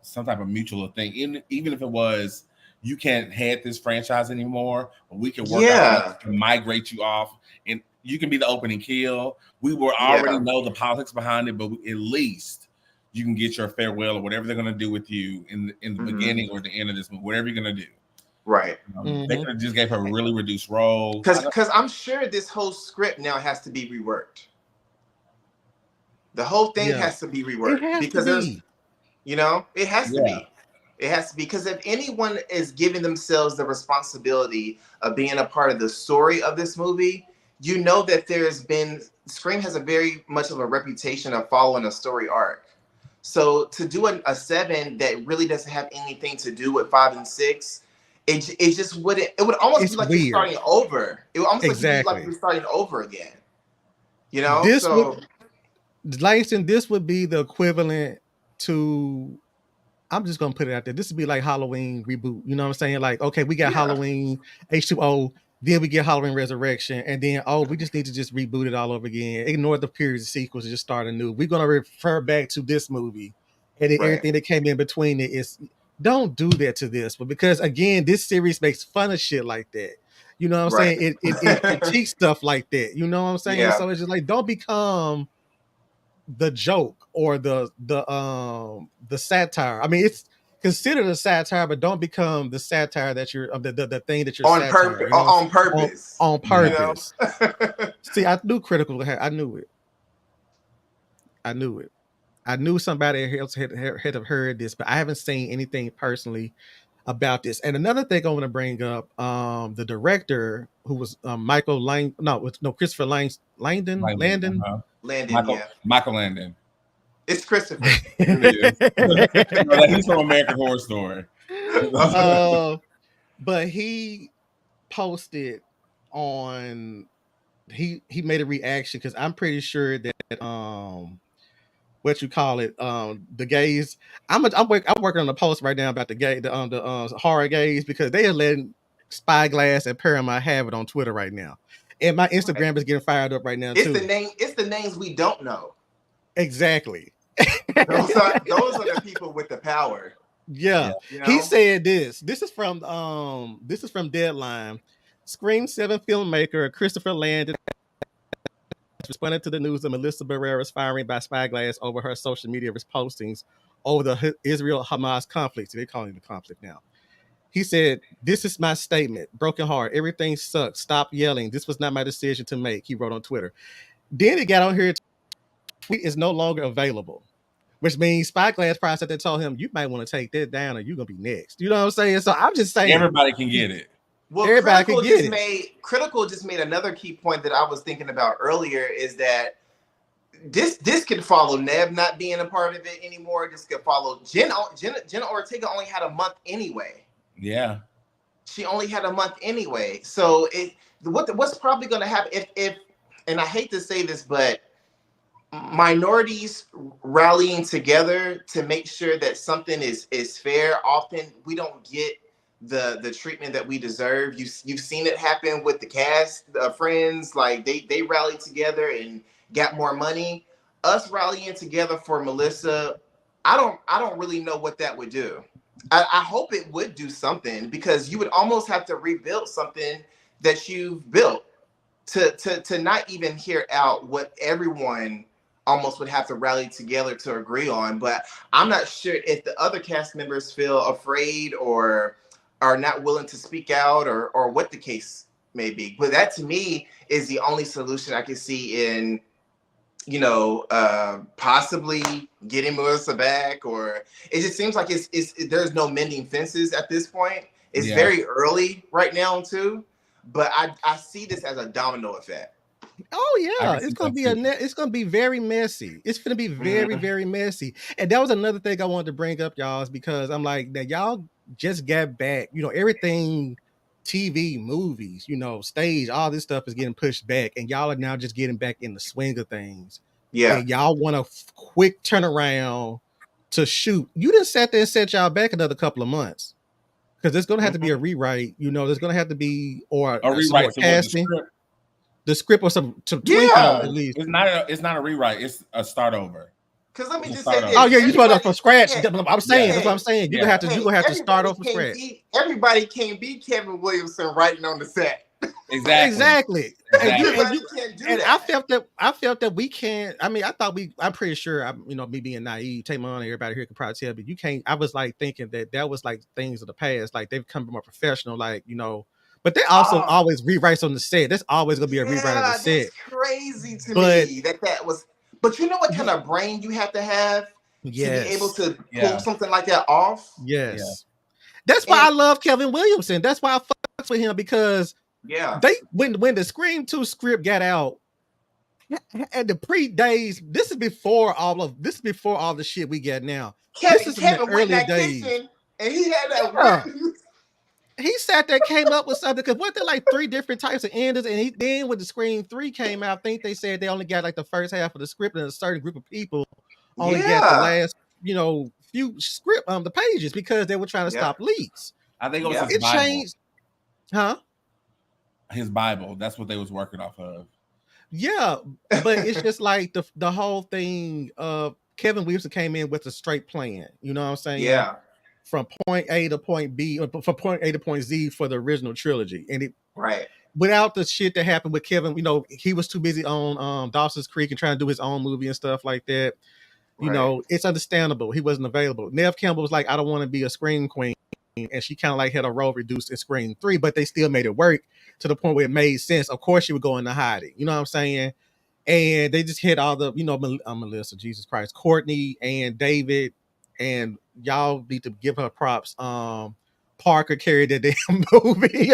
some type of mutual thing, even if it was you can't head this franchise anymore, but we can work out to migrate you off, and you can be the opening kill. We will already know the politics behind it, but at least you can get your farewell or whatever they're going to do with you in the beginning or the end of this movie, whatever you're going to do. Right. They could have just gave her a really reduced role. Because I'm sure this whole script now has to be reworked. The whole thing has to be reworked because there's, you know, it has to be. It has to be, because if anyone is giving themselves the responsibility of being a part of the story of this movie, you know that Scream has a very much of a reputation of following a story arc. So to do a 7 that really doesn't have anything to do with 5 and 6, it just wouldn't. It would almost be like you're starting over. It would almost like you're starting over again. You know, Langston, this would be the equivalent to, I'm just gonna put it out there, this would be like Halloween reboot. You know what I'm saying? Like, okay, we got Halloween H2O, then we get Halloween Resurrection, and then we just need to just reboot it all over again. Ignore the period of sequels and just start anew. We're gonna refer back to this movie, and then everything that came in between it is. Don't do that to this, but because again, this series makes fun of shit like that. You know what I'm saying? It critiques stuff like that. You know what I'm saying? So it's just like, don't become the joke or the satire. I mean, it's considered a satire, but don't become the satire that you're the thing that you're on satire, purpose. On purpose. On purpose. You know? See, I knew critical. I knew it. I knew somebody else had heard this, but I haven't seen anything personally about this. And another thing I want to bring up, the director who was Michael Lang, Christopher Landon. Michael Landon. It's Christopher. He's from American Horror Story. But he posted on, he made a reaction because I'm pretty sure that what you call it, the gays. I'm working on a post right now about the horror gays, because they are letting Spyglass and Paramount have it on Twitter right now, and my Instagram is getting fired up right now too. It's the names we don't know. Exactly. Those are the people with the power. Yeah. You know? He said this. This is from Deadline. Scream 7 filmmaker Christopher Landon responded to the news of Melissa Barrera's firing by Spyglass over her social media postings over the Israel-Hamas conflict. They're calling it a conflict now. He said, "This is my statement. Broken heart. Everything sucks. Stop yelling. This was not my decision to make," he wrote on Twitter. Then it got on here. Tweet is no longer available, which means Spyglass probably said they told him you might want to take that down or you're gonna be next. You know what I'm saying? So I'm just saying Everybody can get it. Well, everybody can get it. Critical just made another key point that I was thinking about earlier is that this could follow Neb not being a part of it anymore. This could follow Jenna Ortega only had a month anyway. Yeah. She only had a month anyway. So what's probably going to happen if and I hate to say this, but minorities rallying together to make sure that something is fair, often we don't get the treatment that we deserve. You've seen it happen with the cast, Friends, like they rallied together and got more money. Us rallying together for Melissa, I don't really know what that would do. I hope it would do something, because you would almost have to rebuild something that you've built to not even hear out what everyone almost would have to rally together to agree on. But I'm not sure if the other cast members feel afraid or are not willing to speak out or what the case may be. But that to me is the only solution I can see in, possibly getting Melissa back, or it just seems like it's there's no mending fences at this point. It's very early right now too, but I see this as a domino effect. Oh yeah, it's gonna be very messy. It's gonna be very very messy. And that was another thing I wanted to bring up, y'all, is because I'm like that y'all just got back. Everything, TV, movies, stage, all this stuff is getting pushed back, and y'all are now just getting back in the swing of things. Yeah, and y'all want a quick turnaround to shoot. You just sat there and set y'all back another couple of months, because there's gonna have to be a rewrite. There's gonna have to be or a rewrite to casting. The script or some tweaking at least. It's not a rewrite. It's a start over. Because let me just say this. Oh yeah, you start off from scratch. I'm saying that's what I'm saying. You're gonna have to start off from scratch. Everybody can't be Kevin Williamson writing on the set. Exactly. And I felt that we can't. I mean, I'm pretty sure. Me being naive, Tamon and everybody here can probably tell, but you can't. I was like thinking that was like things of the past. Like they've become more professional. But they also always rewrites on the set. There's always gonna be a rewrite on the set. That's crazy to me. That was. But you know what kind of brain you have to have to be able to pull something like that off? Yes. Yeah. That's why I love Kevin Williamson. That's why I fuck with him, because they when the Scream 2 script got out at the pre-days, this is before all the shit we get now. This is in the early days. And he had that he sat there, came up with something, because what, there like 3 different types of endings, and then when the Scream 3 came out, I think they said they only got like the first half of the script, and a certain group of people only got the last, few script the pages, because they were trying to stop leaks. I think it was his Bible. Changed, huh? His Bible. That's what they was working off of. Yeah, but it's just like the whole thing of Kevin Williamson came in with a straight plan. You know what I'm saying? Yeah. From point A to point B, or from point A to point Z for the original trilogy, and without the shit that happened with Kevin, he was too busy on Dawson's Creek and trying to do his own movie and stuff like that. It's understandable he wasn't available. Neve Campbell was like, I don't want to be a Scream queen, and she kind of like had a role reduced in Scream 3, but they still made it work to the point where it made sense. Of course, she would go into hiding. You know what I'm saying? And they just hit all the, Melissa, Jesus Christ, Courtney and David. And y'all need to give her props. Parker carried that damn movie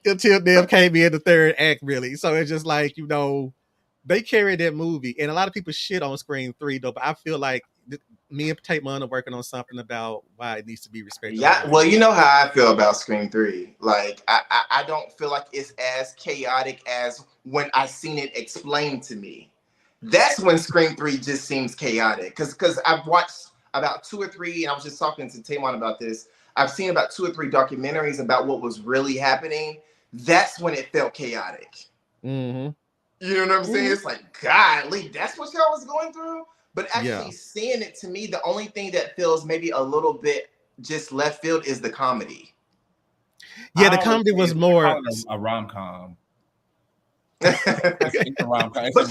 until them came in the third act, really. So it's just like, they carried that movie. And a lot of people shit on Scream 3, though. But I feel like me and Tate Munn are working on something about why it needs to be respected. Yeah, well, you know how I feel about Scream 3. Like, I don't feel like it's as chaotic as when I seen it explained to me. That's when Scream 3 just seems chaotic. Because I've watched about 2 or 3, and I was just talking to Tamon about this. I've seen about 2 or 3 documentaries about what was really happening. That's when it felt chaotic. Mm-hmm. You know what I'm saying? It's like, golly, that's what y'all was going through? But actually seeing it, to me, the only thing that feels maybe a little bit just left field is the comedy. Yeah, the comedy was more a rom-com. But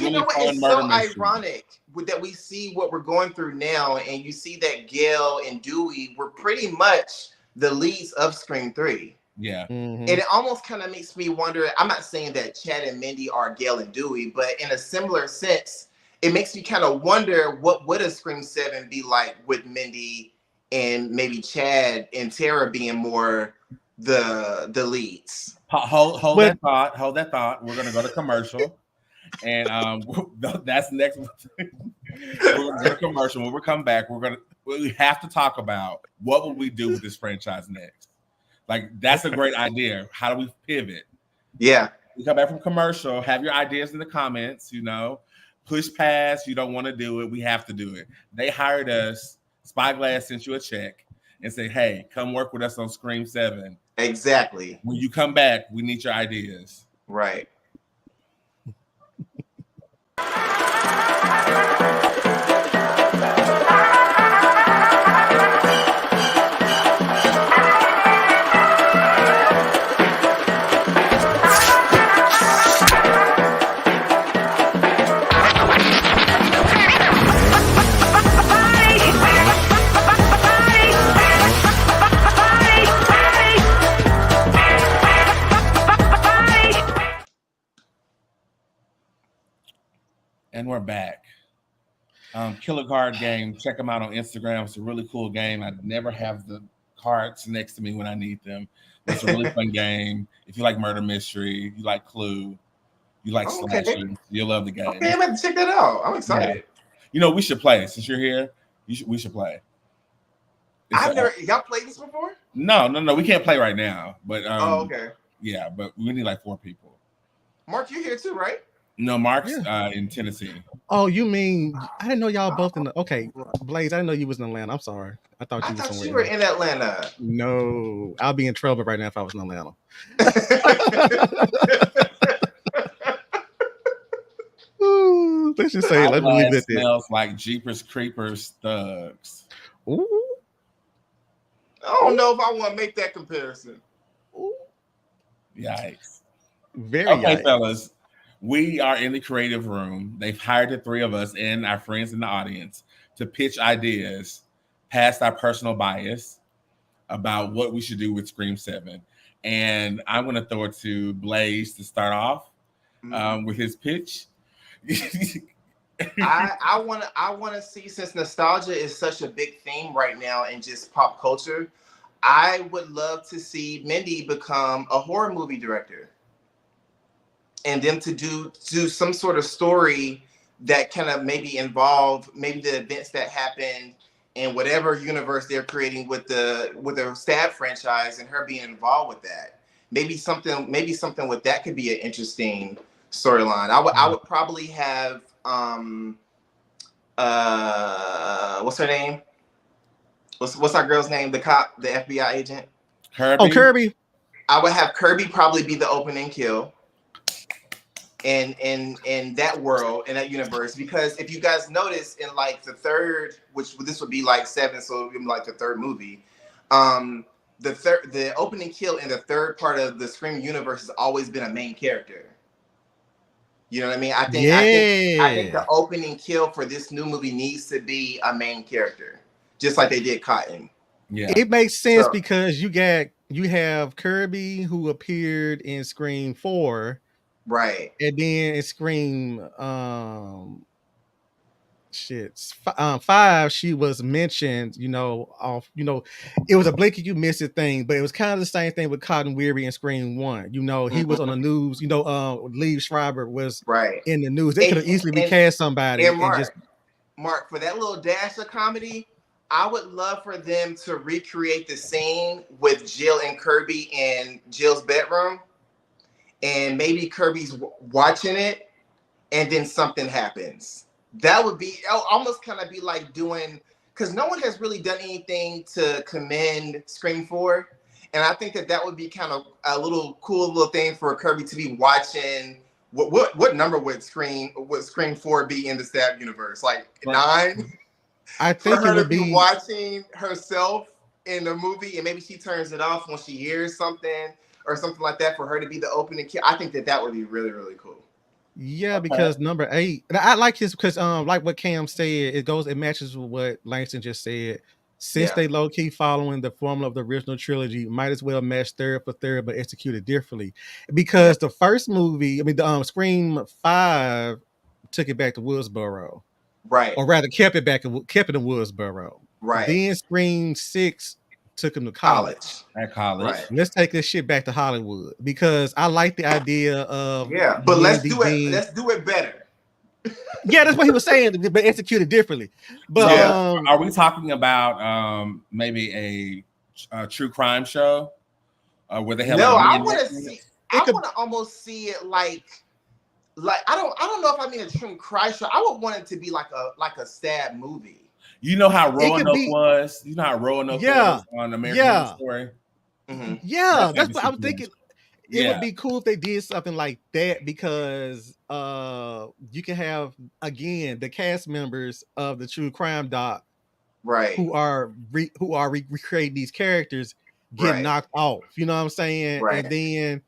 you know what? It's so ironic that we see what we're going through now, and you see that Gail and Dewey were pretty much the leads of Scream 3. Yeah. And it almost kind of makes me wonder. I'm not saying that Chad and Mindy are Gail and Dewey, but in a similar sense, it makes me kind of wonder what would a Scream 7 be like with Mindy and maybe Chad and Tara being more the leads. Hold that thought. Hold that thought. We're gonna go to commercial, and that's next. We're gonna go to commercial. When we come back, we have to talk about what would we do with this franchise next. Like, that's a great idea. How do we pivot? Yeah. You come back from commercial, have your ideas in the comments, push past, you don't want to do it. We have to do it. They hired us. Spyglass sent you a check and say, hey, come work with us on Scream 7. Exactly. When you come back, we need your ideas. Right. And we're back. Killer Card Game. Check them out on Instagram. It's a really cool game. I never have the cards next to me when I need them. It's a really fun game. If you like murder mystery, you like Clue, you like slashing, you'll love the game. Okay, I'm going to check that out. I'm excited. Yeah. We should play. Since you're here, we should play. Y'all played this before? No. We can't play right now. But okay. Yeah, but we need like 4 people. Mark, you're here too, right? No, Mark's in Tennessee. Oh, you mean I didn't know y'all both in the Blaze, I didn't know you was in Atlanta. I'm sorry. I thought you were in Atlanta. No, I'll be in trouble right now if I was in Atlanta. Ooh, let's just say let me leave it there. Smells like Jeepers Creepers thugs. Ooh. I don't know if I want to make that comparison. Ooh. Yikes. Very okay, yikes. Fellas. We are in the creative room. They've hired the 3 of us and our friends in the audience to pitch ideas past our personal bias about what we should do with Scream 7. And I'm going to throw it to Blaze to start off with his pitch. I want to see, since nostalgia is such a big theme right now in just pop culture, I would love to see Mindy become a horror movie director. And them to do some sort of story that kind of maybe involve maybe the events that happened in whatever universe they're creating with their Stab franchise, and her being involved with that. Maybe something with that could be an interesting storyline. I would probably have what's her name? What's our girl's name? The cop, the FBI agent. Kirby. Oh, Kirby. I would have Kirby probably be the opening kill. In that world, in that universe, because if you guys notice in like the third, which this would be like 7, so it would be like the third movie, the opening kill in the third part of the Scream universe has always been a main character. You know what I mean? I think the opening kill for this new movie needs to be a main character, just like they did Cotton. Yeah, it makes sense because you have Kirby, who appeared in Scream 4. Right. And then in Scream 5, she was mentioned, it was a blink you miss it thing, but it was kind of the same thing with Cotton Weary in Scream 1. He was on the news, Liev Schreiber was in the news. They could have easily recast somebody. And Mark, for that little dash of comedy, I would love for them to recreate the scene with Jill and Kirby in Jill's bedroom. And maybe Kirby's watching it, and then something happens. That would be almost kind of be like doing, because no one has really done anything to commend Scream 4, and I think that would be kind of a cool little thing for Kirby to be watching. What number would Scream 4 be in the Stab universe? Like 9? I think for her it would to be watching herself in the movie, and maybe she turns it off when she hears something. Or something like that, for her to be the opening kid. I think that would be really, really cool. Yeah, because number 8, I like his, because like what Cam said, it matches with what Langston just said. Since they low key following the formula of the original trilogy, might as well match third for third, but execute it differently. Because the first movie, I mean, the Scream 5 took it back to Woodsboro, right, or rather kept it in Woodsboro. right. Then Scream 6 took him to college. At college. Right. Let's take this shit back to Hollywood, because I like the idea of but let's do it. Let's do it better. Yeah, that's what he was saying, but executed differently. But are we talking about maybe a true crime show where they have? No, I want to see. I want to almost see it like I don't know if I mean a true crime show. I would want it to be like a stab movie. You know how Roanoke was. You know how Roanoke was on American Horror Story. Mm-hmm. Yeah, that's what I was thinking. It would be cool if they did something like that, because you can have, again, the cast members of the true crime doc, right, who are recreating these characters, get knocked off. You know what I'm saying? Right. And then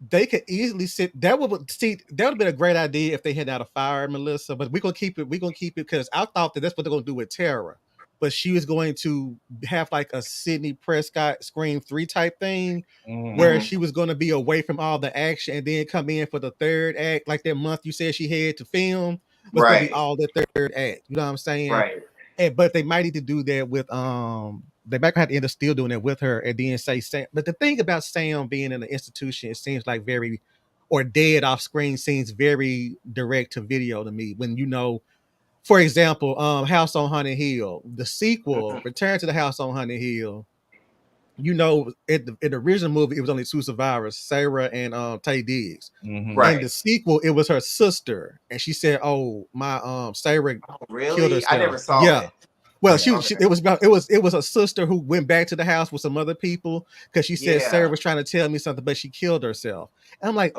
they could easily sit. That would have been a great idea if they had out a fire, Melissa. But we're gonna keep it because I thought that's what they're gonna do with Tara. But she was going to have like a Sidney Prescott Scream 3 type thing, where she was going to be away from all the action and then come in for the third act, like that month you said she had to film was going to be all the third act. You know what I'm saying? Right. But they might need to do that with they might have to end up still doing that with her, and then say Sam. But the thing about Sam being in an institution, it seems like dead off screen seems very direct to video to me. When for example, House on Haunted Hill, the sequel, Return to the House on Haunted Hill. In the original movie, it was only two survivors, Sarah and Tay Diggs. Right. In the sequel, it was her sister, and she said, "Oh, my Sarah killed herself." I never saw it. Well, it was a sister who went back to the house with some other people because she said Sarah was trying to tell me something, but she killed herself. And I'm like,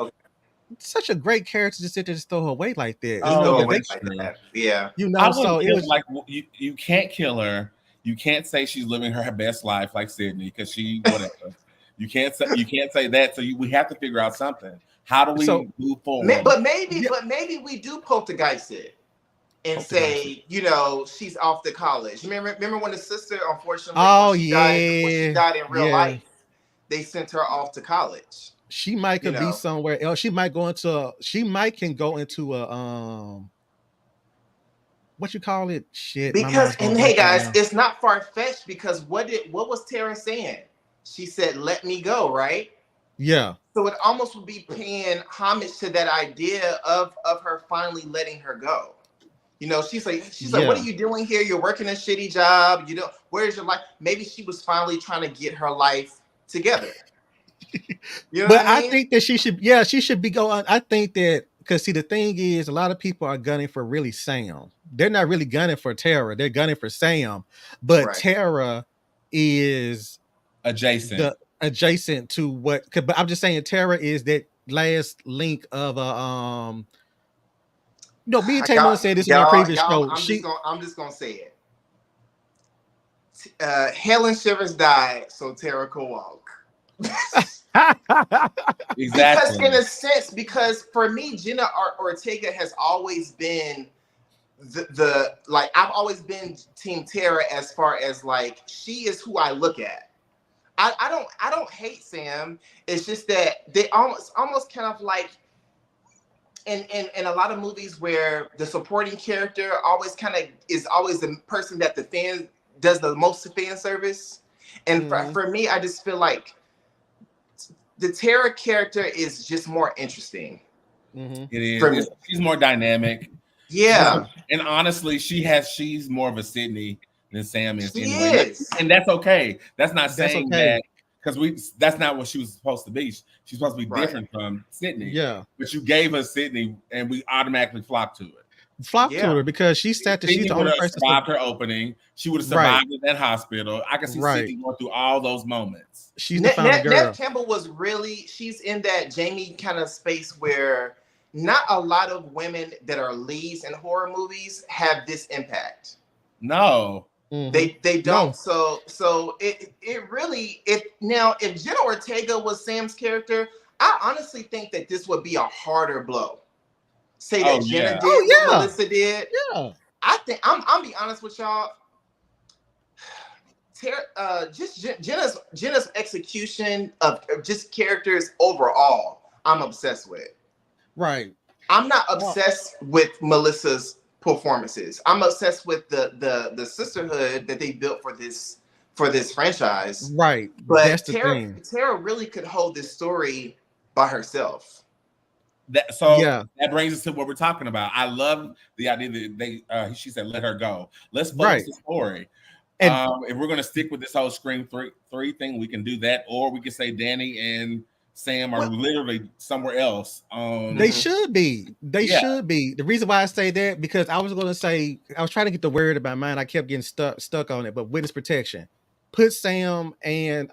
such a great character to sit there and just throw her away like that. Yeah. So it was like you can't kill her. You can't say she's living her best life like Sydney, because she whatever. You can't say that. So we have to figure out something. How do we move forward? But maybe we do poltergeist it and say, she's off to college. Remember when the sister, unfortunately, when she died in real life, they sent her off to college. She might could be somewhere else. She might go into a what you call it? Shit. Because hey guys, it's not far-fetched, because what was Tara saying? She said, "Let me go," right? Yeah. So it almost would be paying homage to that idea of her finally letting her go. She's like, "What are you doing here? You're working a shitty job. Where's your life?" Maybe she was finally trying to get her life together. I think that she should be going. I think that, because the thing is, a lot of people are gunning for really Sam. They're not really gunning for Tara. They're gunning for Sam. But Tara is adjacent to what. But I'm just saying, Tara is that last link of me and Taylor said this in our previous show. I'm just gonna say it. Helen Shivers died so Tara could walk. Exactly. Because in a sense, because for me, Jenna Ortega has always been I've always been Team Tara, as far as like, she is who I look at. I don't hate Sam. It's just that they almost kind of like in a lot of movies where the supporting character always is always the person that the fan does the most fan service. And for me, I just feel like the Tara character is just more interesting. It is. She's more dynamic. Yeah. And honestly, she's more of a Sydney than Sam is. She is. And that's okay. That's not saying that, because that's not what she was supposed to be. She's supposed to be different from Sydney. Yeah. But you gave us Sydney, and we automatically flocked to it. To her because she's the only person survived her opening. She would have survived in that hospital. I can see Sydney going through all those moments. She's the final girl. Neve Campbell she's in that Jamie kind of space where not a lot of women that are leads in horror movies have this impact. No. They don't. No. So it really, if Jenna Ortega was Sam's character, I honestly think that this would be a harder blow. Jenna did what Melissa did. Yeah. I think I'm be honest with y'all. Jenna's execution of just characters overall, I'm obsessed with. Right. I'm not obsessed with Melissa's performances. I'm obsessed with the sisterhood that they built for this franchise. Right. But That's the thing. Tara really could hold this story by herself. That brings us to what we're talking about. I love the idea that she said, let her go. Let's focus the story. And if we're going to stick with this whole Scream 3 thing, we can do that. Or we can say Danny and Sam are literally somewhere else. They should be. They should be. The reason why I say that, because I was going to say, I was trying to get the word about mine. I kept getting stuck on it, but witness protection. Put Sam and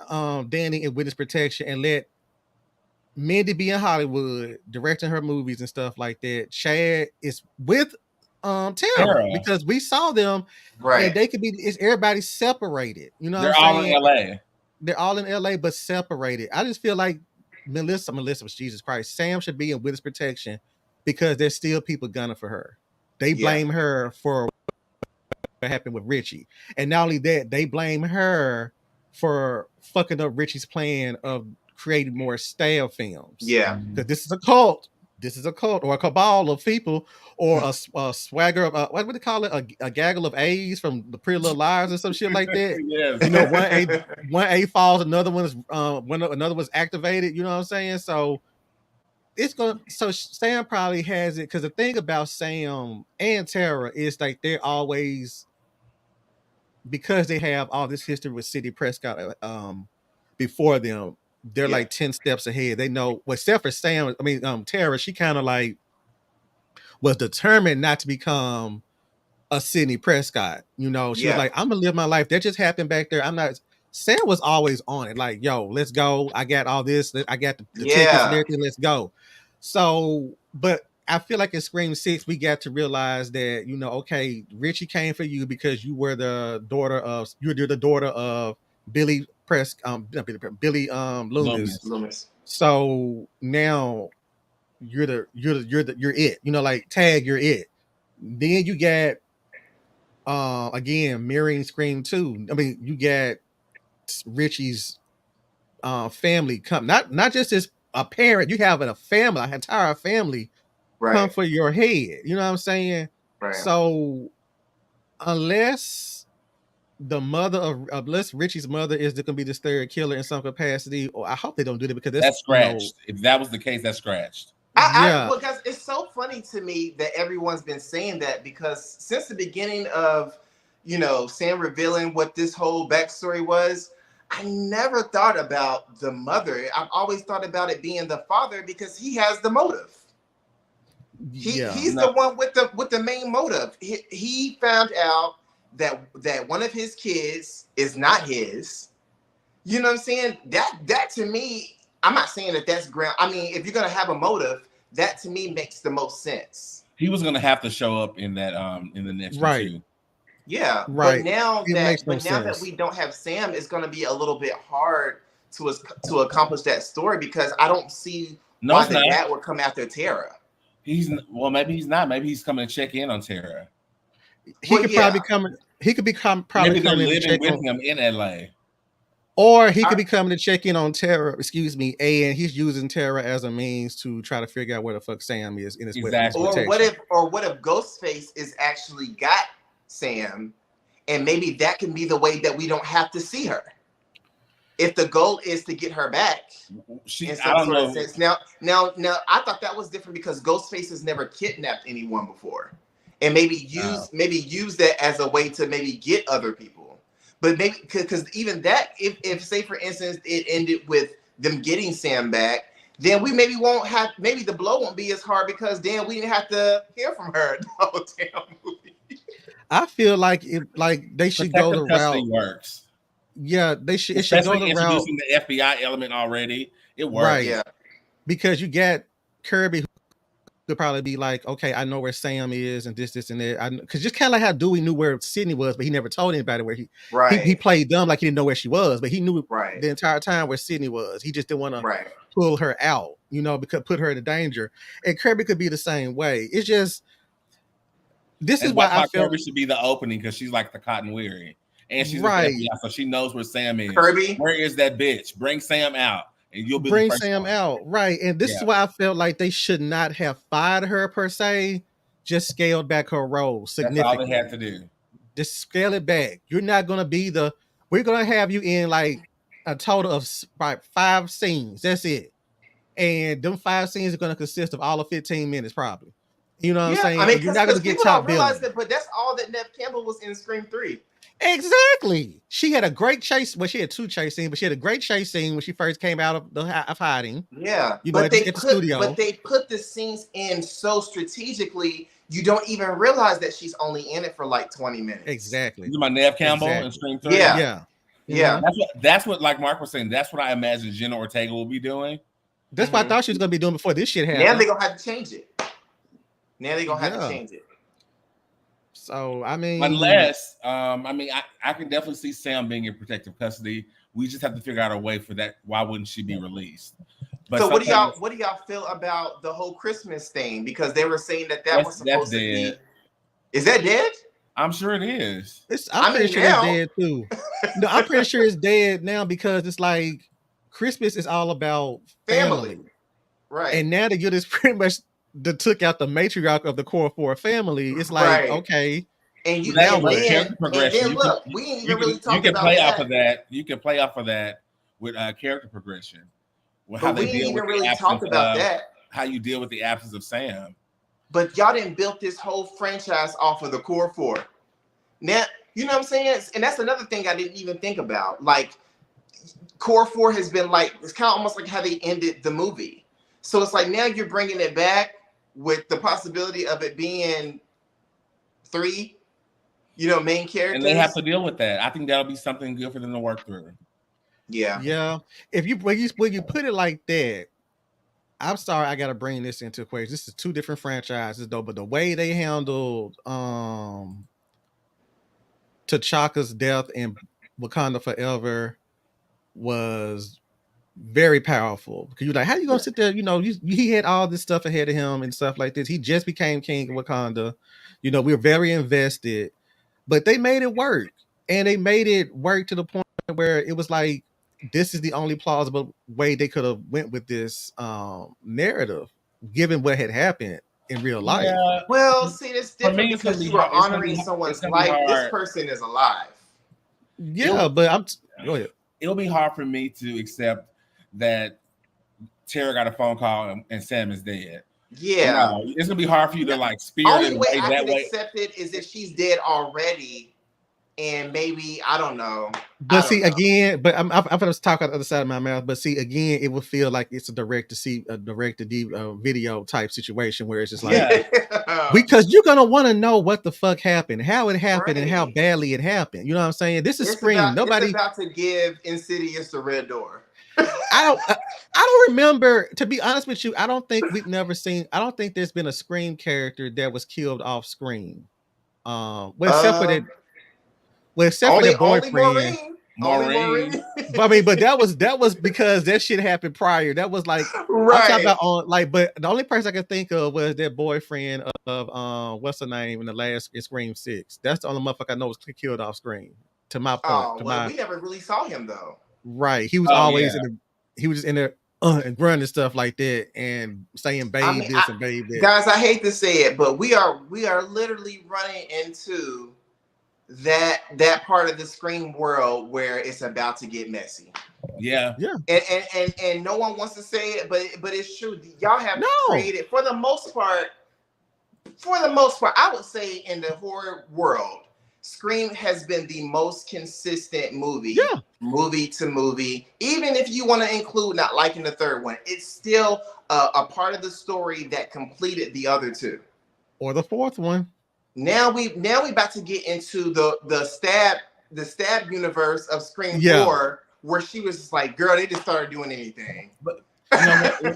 Danny in witness protection and let Mindy be in Hollywood directing her movies and stuff like that. Chad is with Tara, because we saw them, and they could be. Everybody separated. You know, they're all in LA. They're all in LA, but separated. I just feel like Melissa, Jesus Christ, Sam should be in witness protection because there's still people gunning for her. They blame her for what happened with Richie, and not only that, they blame her for fucking up Richie's plan of creating more stale films. Yeah, because this is a cult. This is a cult or a cabal of people, or a swagger of what would they call it? A gaggle of A's from the Pretty Little Liars or some shit like that. Yes. You know, one A falls, another one is another one's activated. You know what I'm saying? So it's gonna. So Sam probably has it, because the thing about Sam and Tara is like they're always, because they have all this history with Sidney Prescott before them. They're like 10 steps ahead. They know, well, except for Sam, Tara, she kind of like was determined not to become a Sidney Prescott. You know, she was like, I'm gonna live my life. That just happened back there. I'm not. Sam was always on it. Like, yo, let's go. I got all this. I got the tickets and everything. Let's go. So, but I feel like in Scream 6, we got to realize that, you know, okay, Richie came for you because you were the daughter of Billy Loomis. So now you're it. You know, like tag, you're it. Then you get again mirroring Scream 2. I mean, you get Richie's family come, not just as a parent. You have a family, an entire family come for your head. You know what I'm saying? Right. So unless Richie's mother is going to be the third killer in some capacity, or I hope they don't do that, because that's scratched. If that was the case, that's scratched. Well, guys, it's so funny to me that everyone's been saying that, because since the beginning of, you know, Sam revealing what this whole backstory was, I never thought about the mother. I've always thought about it being the father, because he has the motive. He's the one with the main motive. He found out that one of his kids is not his. You know what I'm saying? That to me, I'm not saying that that's ground. I mean, if you're gonna have a motive, that to me makes the most sense. He was gonna have to show up in that in the next one too. Yeah, right. But now that we don't have Sam, it's gonna be a little bit hard to accomplish that story, because I don't see why the dad would come after Tara. Maybe he's not. Maybe he's coming to check in on Tara. He could probably come. He could become probably maybe they're living with him in LA, or he could be coming to check in on Tara. Excuse me, and he's using Tara as a means to try to figure out where the fuck Sam is in his exactly. Or what if Ghostface is actually got Sam, and maybe that can be the way that we don't have to see her. If the goal is to get her back, I don't know. Now, I thought that was different, because Ghostface has never kidnapped anyone before. And maybe use that as a way to maybe get other people, but maybe because even that, if say for instance it ended with them getting Sam back, then we maybe the blow won't be as hard, because then we didn't have to hear from her the whole damn movie. I feel like they should go the route. Works. Yeah, they should. It should go the route. Introducing the FBI element already, it works. Right. Yeah, because you get Kirby, could probably be like, okay, I know where Sam is and this and that. Because just kind of like how Dewey knew where Sydney was, but he never told anybody where he played dumb, like he didn't know where she was, but he knew the entire time where Sydney was. He just didn't want to pull her out, you know, because put her in danger. And Kirby could be the same way. It's just, this is why I feel Kirby should be the opening, because she's like the Cotton Weary, and she's Right. at the FBI, so she knows where Sam is. Kirby. Where is that bitch? Bring Sam out, and you'll be the Bring first Sam one. out. Right. And this is why I felt like they should not have fired her per se, just scaled back her role That's significantly. all they had to do. Just scale it back. You're not going to be we're going to have you in like a total of like 5 scenes. That's it. And them 5 scenes are going to consist of all of 15 minutes probably. You know what I'm saying? I mean, you're not going to get people top don't realize billing. that, but that's all that Nev Campbell was in Scream 3. Exactly. She had a great chase. Well, she had 2 chase scenes, but she had a great chase scene when she first came out of hiding. Yeah, you know, but at the studio. But they put the scenes in so strategically, you don't even realize that she's only in it for like 20 minutes. Exactly. This is my Nev Campbell in Scream 3. Yeah. That's what like Mark was saying. That's what I imagine Jenna Ortega will be doing. That's what I thought she was gonna be doing before this shit happened. Now they're gonna have to change it. So I mean, unless I can definitely see Sam being in protective custody. We just have to figure out a way for that. Why wouldn't she be released? But so what do y'all feel about the whole Christmas thing? Because they were saying that was supposed to be. Is that dead? I'm sure it is. I'm pretty sure it's dead too. No, I'm pretty sure it's dead now because it's like Christmas is all about family. Right. And now that you're just pretty much took out the matriarch of the core 4 family, it's like okay. And you character progression. And then look, we ain't even really talking about play that. off of that. You can play off of that with character progression. But we didn't even really talk about that. How you deal with the absence of Sam. But y'all didn't build this whole franchise off of the core 4. Now, you know what I'm saying? And that's another thing I didn't even think about. Like, core 4 has been like, it's kind of almost like how they ended the movie. So it's like now you're bringing it back with the possibility of it being 3, main characters. And they have to deal with that. I think that'll be something good for them to work through. Yeah. Yeah. When you put it like that, I'm sorry, I gotta bring this into equation. This is 2 different franchises though, but the way they handled T'Chaka's death in Wakanda Forever was very powerful. Because you're like, how you gonna sit there? He had all this stuff ahead of him and stuff like this. He just became king of Wakanda. We were very invested, but they made it work, and they made it work to the point where it was like, this is the only plausible way they could have went with this narrative, given what had happened in real life. Yeah. Well, see, it's different because you are honoring someone's life. This person is alive. Yeah, but go ahead. It'll be hard for me to accept that Tara got a phone call and Sam is dead. Yeah, it's gonna be hard for you to like spirit. Only way I can accept it is if she's dead already. And maybe I don't know. But see, again, but I'm going to talk out the other side of my mouth. But see, again, it would feel like it's a direct to video type situation where it's just like, because you're gonna want to know what the fuck happened, how it happened, and how badly it happened. You know what I'm saying? This is Scream. It's about to give Insidious the red door. I don't remember. To be honest with you, I don't think there's been a Scream character that was killed off screen. Except for that. Well, except for the boyfriend, Maureen. but that was because that shit happened prior. That was like, right. I'm talking about but the only person I could think of was that boyfriend of what's her name in the last Scream 6. That's the only motherfucker I know was killed off screen. To my point, we never really saw him though. Right, he was always he was just in there and grunting stuff like that and saying babe this and babe that. Guys, I hate to say it, but we are literally running into that part of the Scream world where it's about to get messy. Yeah. And no one wants to say it, but it's true. Y'all have created for the most part, I would say in the horror world, Scream has been the most consistent movie to movie. Even if you want to include not liking the third one, it's still a part of the story that completed the other 2. Or the 4th one. Now we about to get into the stab universe of Scream 4, where she was just like, girl, they just started doing anything. But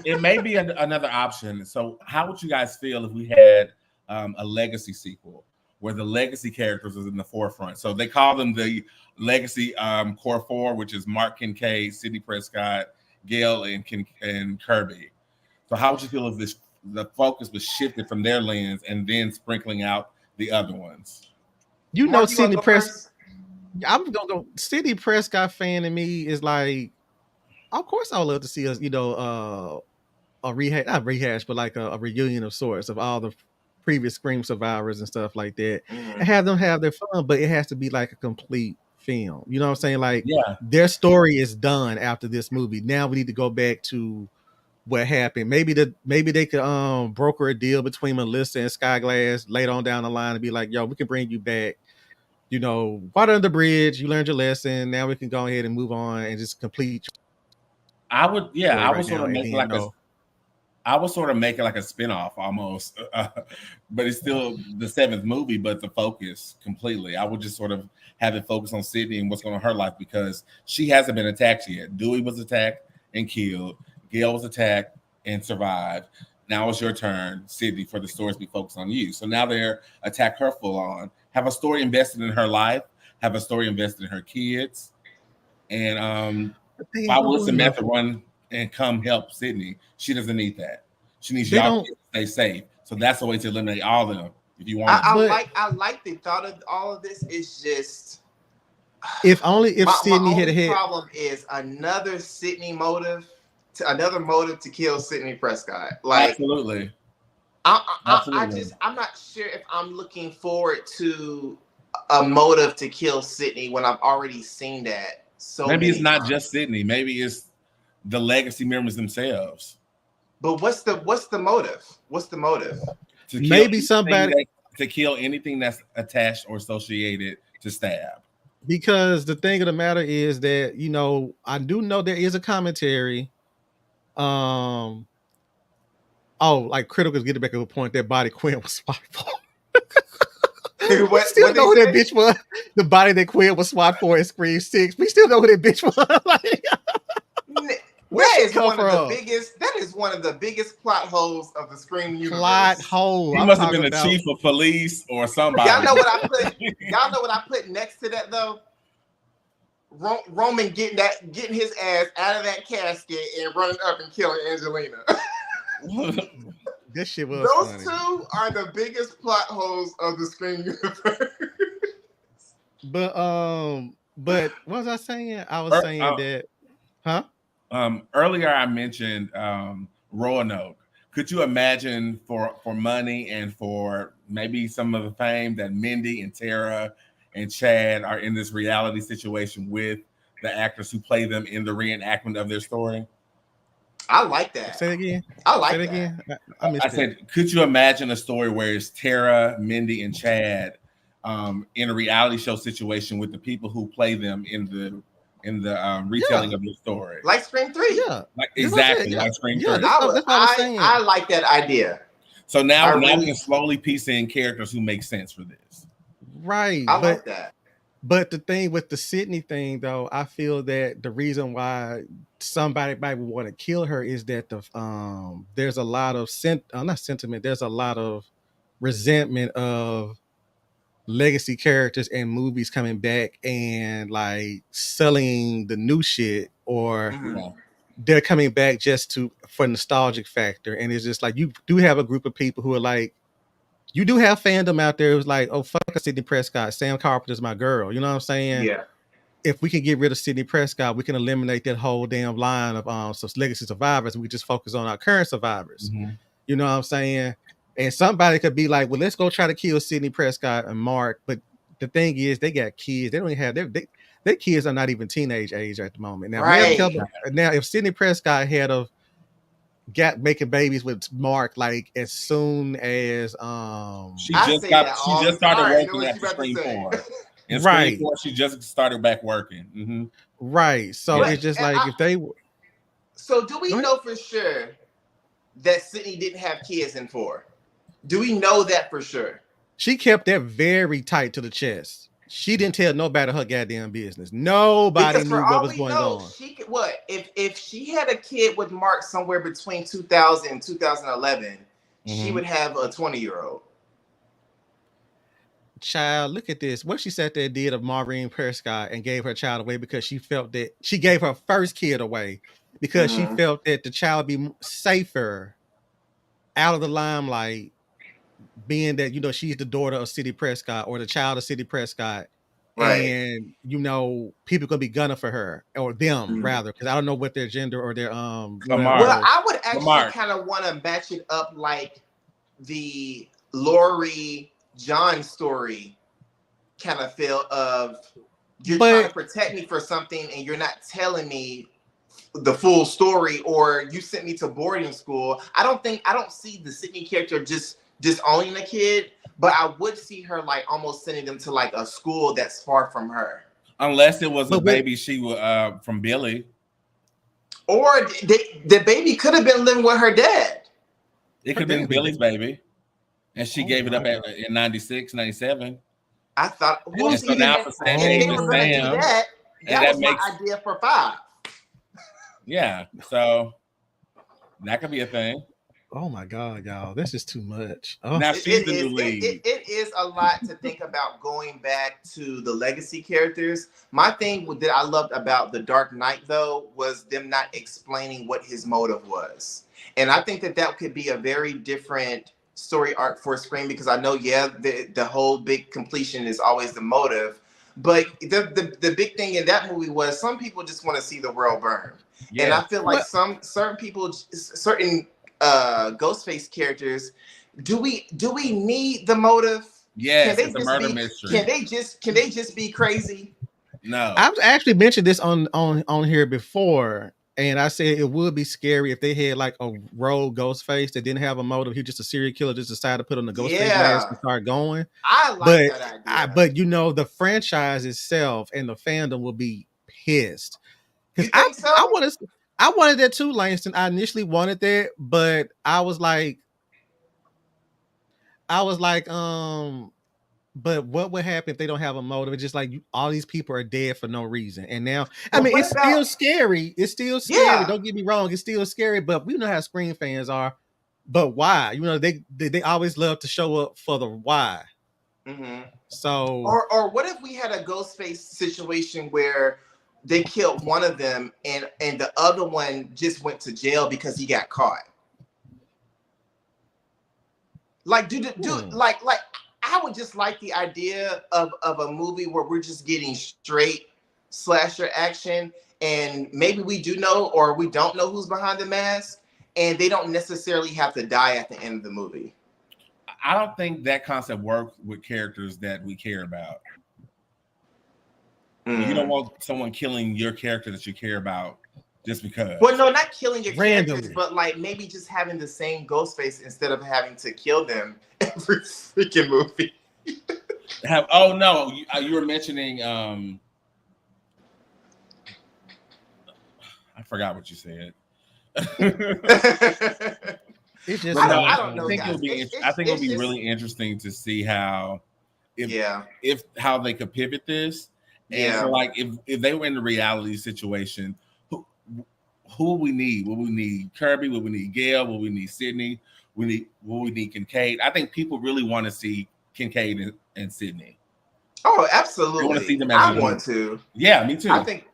it may be another option. So how would you guys feel if we had a legacy sequel where the legacy characters was in the forefront? So they call them the legacy core 4, which is Mark Kincaid, Sidney Prescott, Gail, and Kirby. So how would you feel if the focus was shifted from their lens and then sprinkling out the other ones? Sidney Prescott. I'm gonna go. Sidney Prescott fan in me is like, of course, I would love to see us, a rehash, not rehash, but like a reunion of sorts of all the previous Scream survivors and stuff like that, and have them have their fun. But it has to be like a complete film. You know what I'm saying? Like Yeah, their story is done after this movie. Now we need to go back to what happened. Maybe they could broker a deal between Melissa and Skyglass later on down the line and be like, yo, we can bring you back. Water under the bridge. You learned your lesson. Now we can go ahead and move on and just complete I would. your Yeah, story I right would sort now. of And make it then like a. I would sort of make it like a spinoff almost, but it's still the seventh movie, but the focus completely. I would just sort of have it focus on Sydney and what's going on in her life because she hasn't been attacked yet. Dewey was attacked and killed. Gail was attacked and survived. Now it's your turn, Sydney, for the stories to be focused on you. So now they're attack her full on. Have a story invested in her life. Have a story invested in her kids. And why would Samantha run and come help Sydney? She doesn't need that. She needs y'all to stay safe. So that's the way to eliminate all of them. If you want, I like the thought of all of this. It's just if Sydney my hit a hit. Problem is another Sydney motive, another motive to kill Sydney Prescott. Like absolutely. I'm not sure if I'm looking forward to a motive to kill Sydney when I've already seen that. So maybe it's not just Sydney. Maybe it's the legacy members themselves. But what's the motive? What's the motive? Maybe somebody to kill anything that's attached or associated to stab. Because the thing of the matter is that I do know there is a commentary. Like criticals get it back to a point that body Quinn was swapped for. We still know who that bitch was. The body that Quinn was swapped for in Scream 6. We still know who that bitch was. That is one of the biggest plot holes of the Scream universe. Plot hole. He must have been the chief of police or somebody. Y'all know what I put next to that though? Roman getting his ass out of that casket and running up and killing Angelina. This shit was Those funny. two are the biggest plot holes of the Scream universe. But what was I saying? I was saying that, huh? Earlier I mentioned Roanoke. Could you imagine for money and for maybe some of the fame that Mindy and Tara and Chad are in this reality situation with the actors who play them in the reenactment of their story? I like that. Say it again. I like Say it that. again. I said, could you imagine a story where it's Tara, Mindy, and Chad in a reality show situation with the people who play them in the retelling of your story, like Scream 3? Yeah, exactly, like Scream 3. That's what I was saying. I like that idea. So now we can slowly piece in characters who make sense for this. Right, I like that. But the thing with the Sydney thing, though, I feel that the reason why somebody might want to kill her is that there's a lot of not sentiment. There's a lot of resentment of legacy characters and movies coming back and like selling the new shit, or they're coming back just for nostalgic factor. And it's just like you do have a group of people who are like, you do have fandom out there who's like, oh, fuck Sidney Prescott. Sam Carpenter's my girl. You know what I'm saying? Yeah. If we can get rid of Sidney Prescott, we can eliminate that whole damn line of legacy survivors, and we just focus on our current survivors. Mm-hmm. You know what I'm saying? And somebody could be like, well, let's go try to kill Sidney Prescott and Mark. But the thing is, they got kids. They don't even have their kids are not even teenage age at the moment. Now, now if Sidney Prescott had got making babies with Mark like as soon as she just started working at Scream 4. In Scream 4, she just started back working. Mm-hmm. Right. So it's just like if they. So do we know for sure that Sydney didn't have kids in 4? Do we know that for sure? She kept that very tight to the chest. She didn't tell nobody her goddamn business. Nobody knew what was going on. If she had a kid with Mark somewhere between 2000 and 2011, she would have a 20-year-old. Child, look at this. What she sat there did of Maureen Prescott and gave her child away because she felt that she gave her first kid away because she felt that the child would be safer out of the limelight, being that she's the daughter of Sidney Prescott or the child of Sidney Prescott, Right. and people gonna be gunning for her or them rather, because I don't know what their gender or their whatever. Well, Mark. I would actually Mark. kind of want to match it up like the Lori John story kind of feel of you're trying to protect me for something and you're not telling me the full story, or you sent me to boarding school. I don't see the Sydney character just disowning the kid, but I would see her like almost sending them to like a school that's far from her. Unless it was a baby she was from Billy. Or the baby could have been living with her dad. It could have been Billy's baby. And she gave it up in 96, 97. I thought, well, and see, so now for Sam, they were going to do that. That was my idea for 5. Yeah, so that could be a thing. Oh my God, y'all, this is too much. Oh. Now she's the new lead. It is a lot to think about going back to the legacy characters. My thing that I loved about The Dark Knight, though, was them not explaining what his motive was. And I think that could be a very different story arc for Scream, because I know, the whole big completion is always the motive. But the big thing in that movie was some people just want to see the world burn. Yes. And I feel like certain people, certain Ghostface characters, do we need the motive? Yes, it's a murder mystery. Can they just be crazy? No. I've actually mentioned this on here before, and I said it would be scary if they had like a rogue Ghostface that didn't have a motive. He just a serial killer, just decided to put on the Ghostface mask and start going. I like that idea. But the franchise itself and the fandom will be pissed. You think so? I wanted that too, Langston. I initially wanted that, but I was like, but what would happen if they don't have a motive? It's just like all these people are dead for no reason. And now, it's still scary. It's still scary. Yeah. Don't get me wrong. It's still scary, but we know how Scream fans are. But why? They always love to show up for the why. Mm-hmm. So, or what if we had a Ghostface situation where they killed one of them and the other one just went to jail because he got caught? Like, like I would just like the idea of a movie where we're just getting straight slasher action, and maybe we do know or we don't know who's behind the mask, and they don't necessarily have to die at the end of the movie. I don't think that concept works with characters that we care about. You don't want someone killing your character that you care about just because. Well, no, not killing your characters, but like maybe just having the same Ghostface instead of having to kill them every freaking movie. You were mentioning I forgot what you said. It's just I don't know. I think it'll be really interesting to see how how they could pivot this. And so, like, if they were in the reality situation, who would we need? Would we need Kirby? Would we need Gail? Would we need Sydney? Would we need Kincaid? I think people really want to see Kincaid and Sydney. Oh, absolutely! They want to see them. I want to. Yeah, me too. I think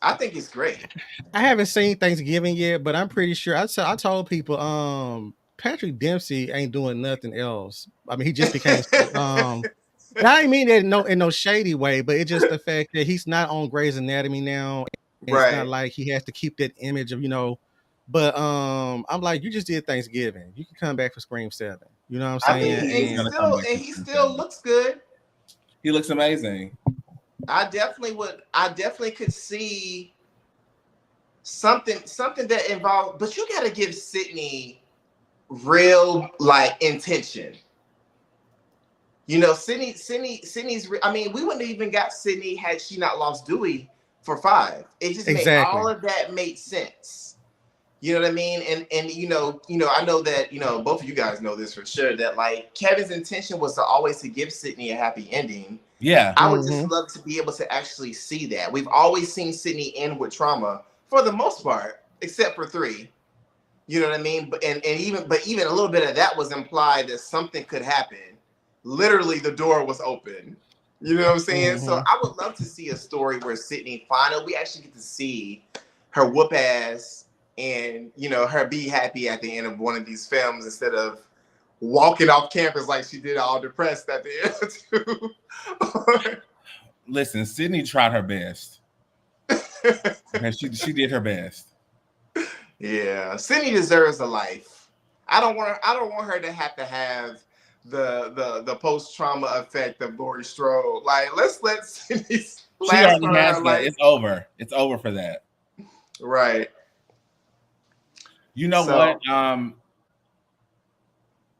it's great. I haven't seen Thanksgiving yet, but I'm pretty sure I told people Patrick Dempsey ain't doing nothing else. I mean, he just became I didn't mean that in no shady way, but it's just the fact that he's not on Grey's Anatomy now. And It's not like he has to keep that image of, But I'm like, you just did Thanksgiving. You can come back for Scream 7. You know what I'm saying? He still looks good. He looks amazing. I definitely could see something that involved, but you got to give Sydney real like intention. Sydney's. I mean, we wouldn't have even got Sydney had she not lost Dewey for 5. It just made all of that made sense. You know what I mean? And I know that both of you guys know this for sure, that like Kevin's intention was always to give Sydney a happy ending. Yeah, I would just love to be able to actually see that. We've always seen Sydney end with trauma for the most part, except for 3. You know what I mean? But even a little bit of that was implied that something could happen. Literally, the door was open. You know what I'm saying? So I would love to see a story where Sydney finally, we actually get to see her whoop ass and, her be happy at the end of one of these films instead of walking off campus like she did all depressed at the end. Listen, Sydney tried her best. And she did her best. Yeah, Sydney deserves a life. I don't want her to have the post trauma effect of Laurie Strode. Like, let's let Sydney She last already for has her that. life. It's over. It's over for that. Right. You know what?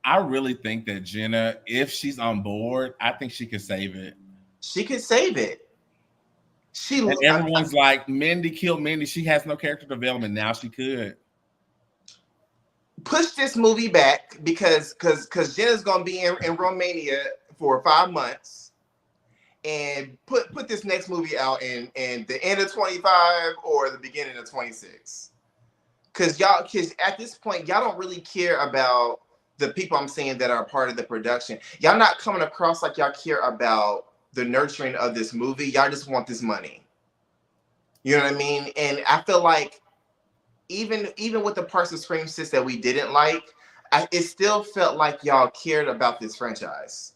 I really think that Jenna, if she's on board, I think she could save it. She could save it. And everyone's like, Mindy killed Mindy. She has no character development. Now she could push this movie back because Jenna's gonna be in Romania for 5 months, and put this next movie out in the end of 25 or the beginning of 26. Because at this point y'all don't really care about the people I'm saying that are part of the production. Y'all not coming across like y'all care about the nurturing of this movie. Y'all just want this money. You know what I mean? And I feel like even with the parts of Scream 6 that we didn't like, it still felt like y'all cared about this franchise.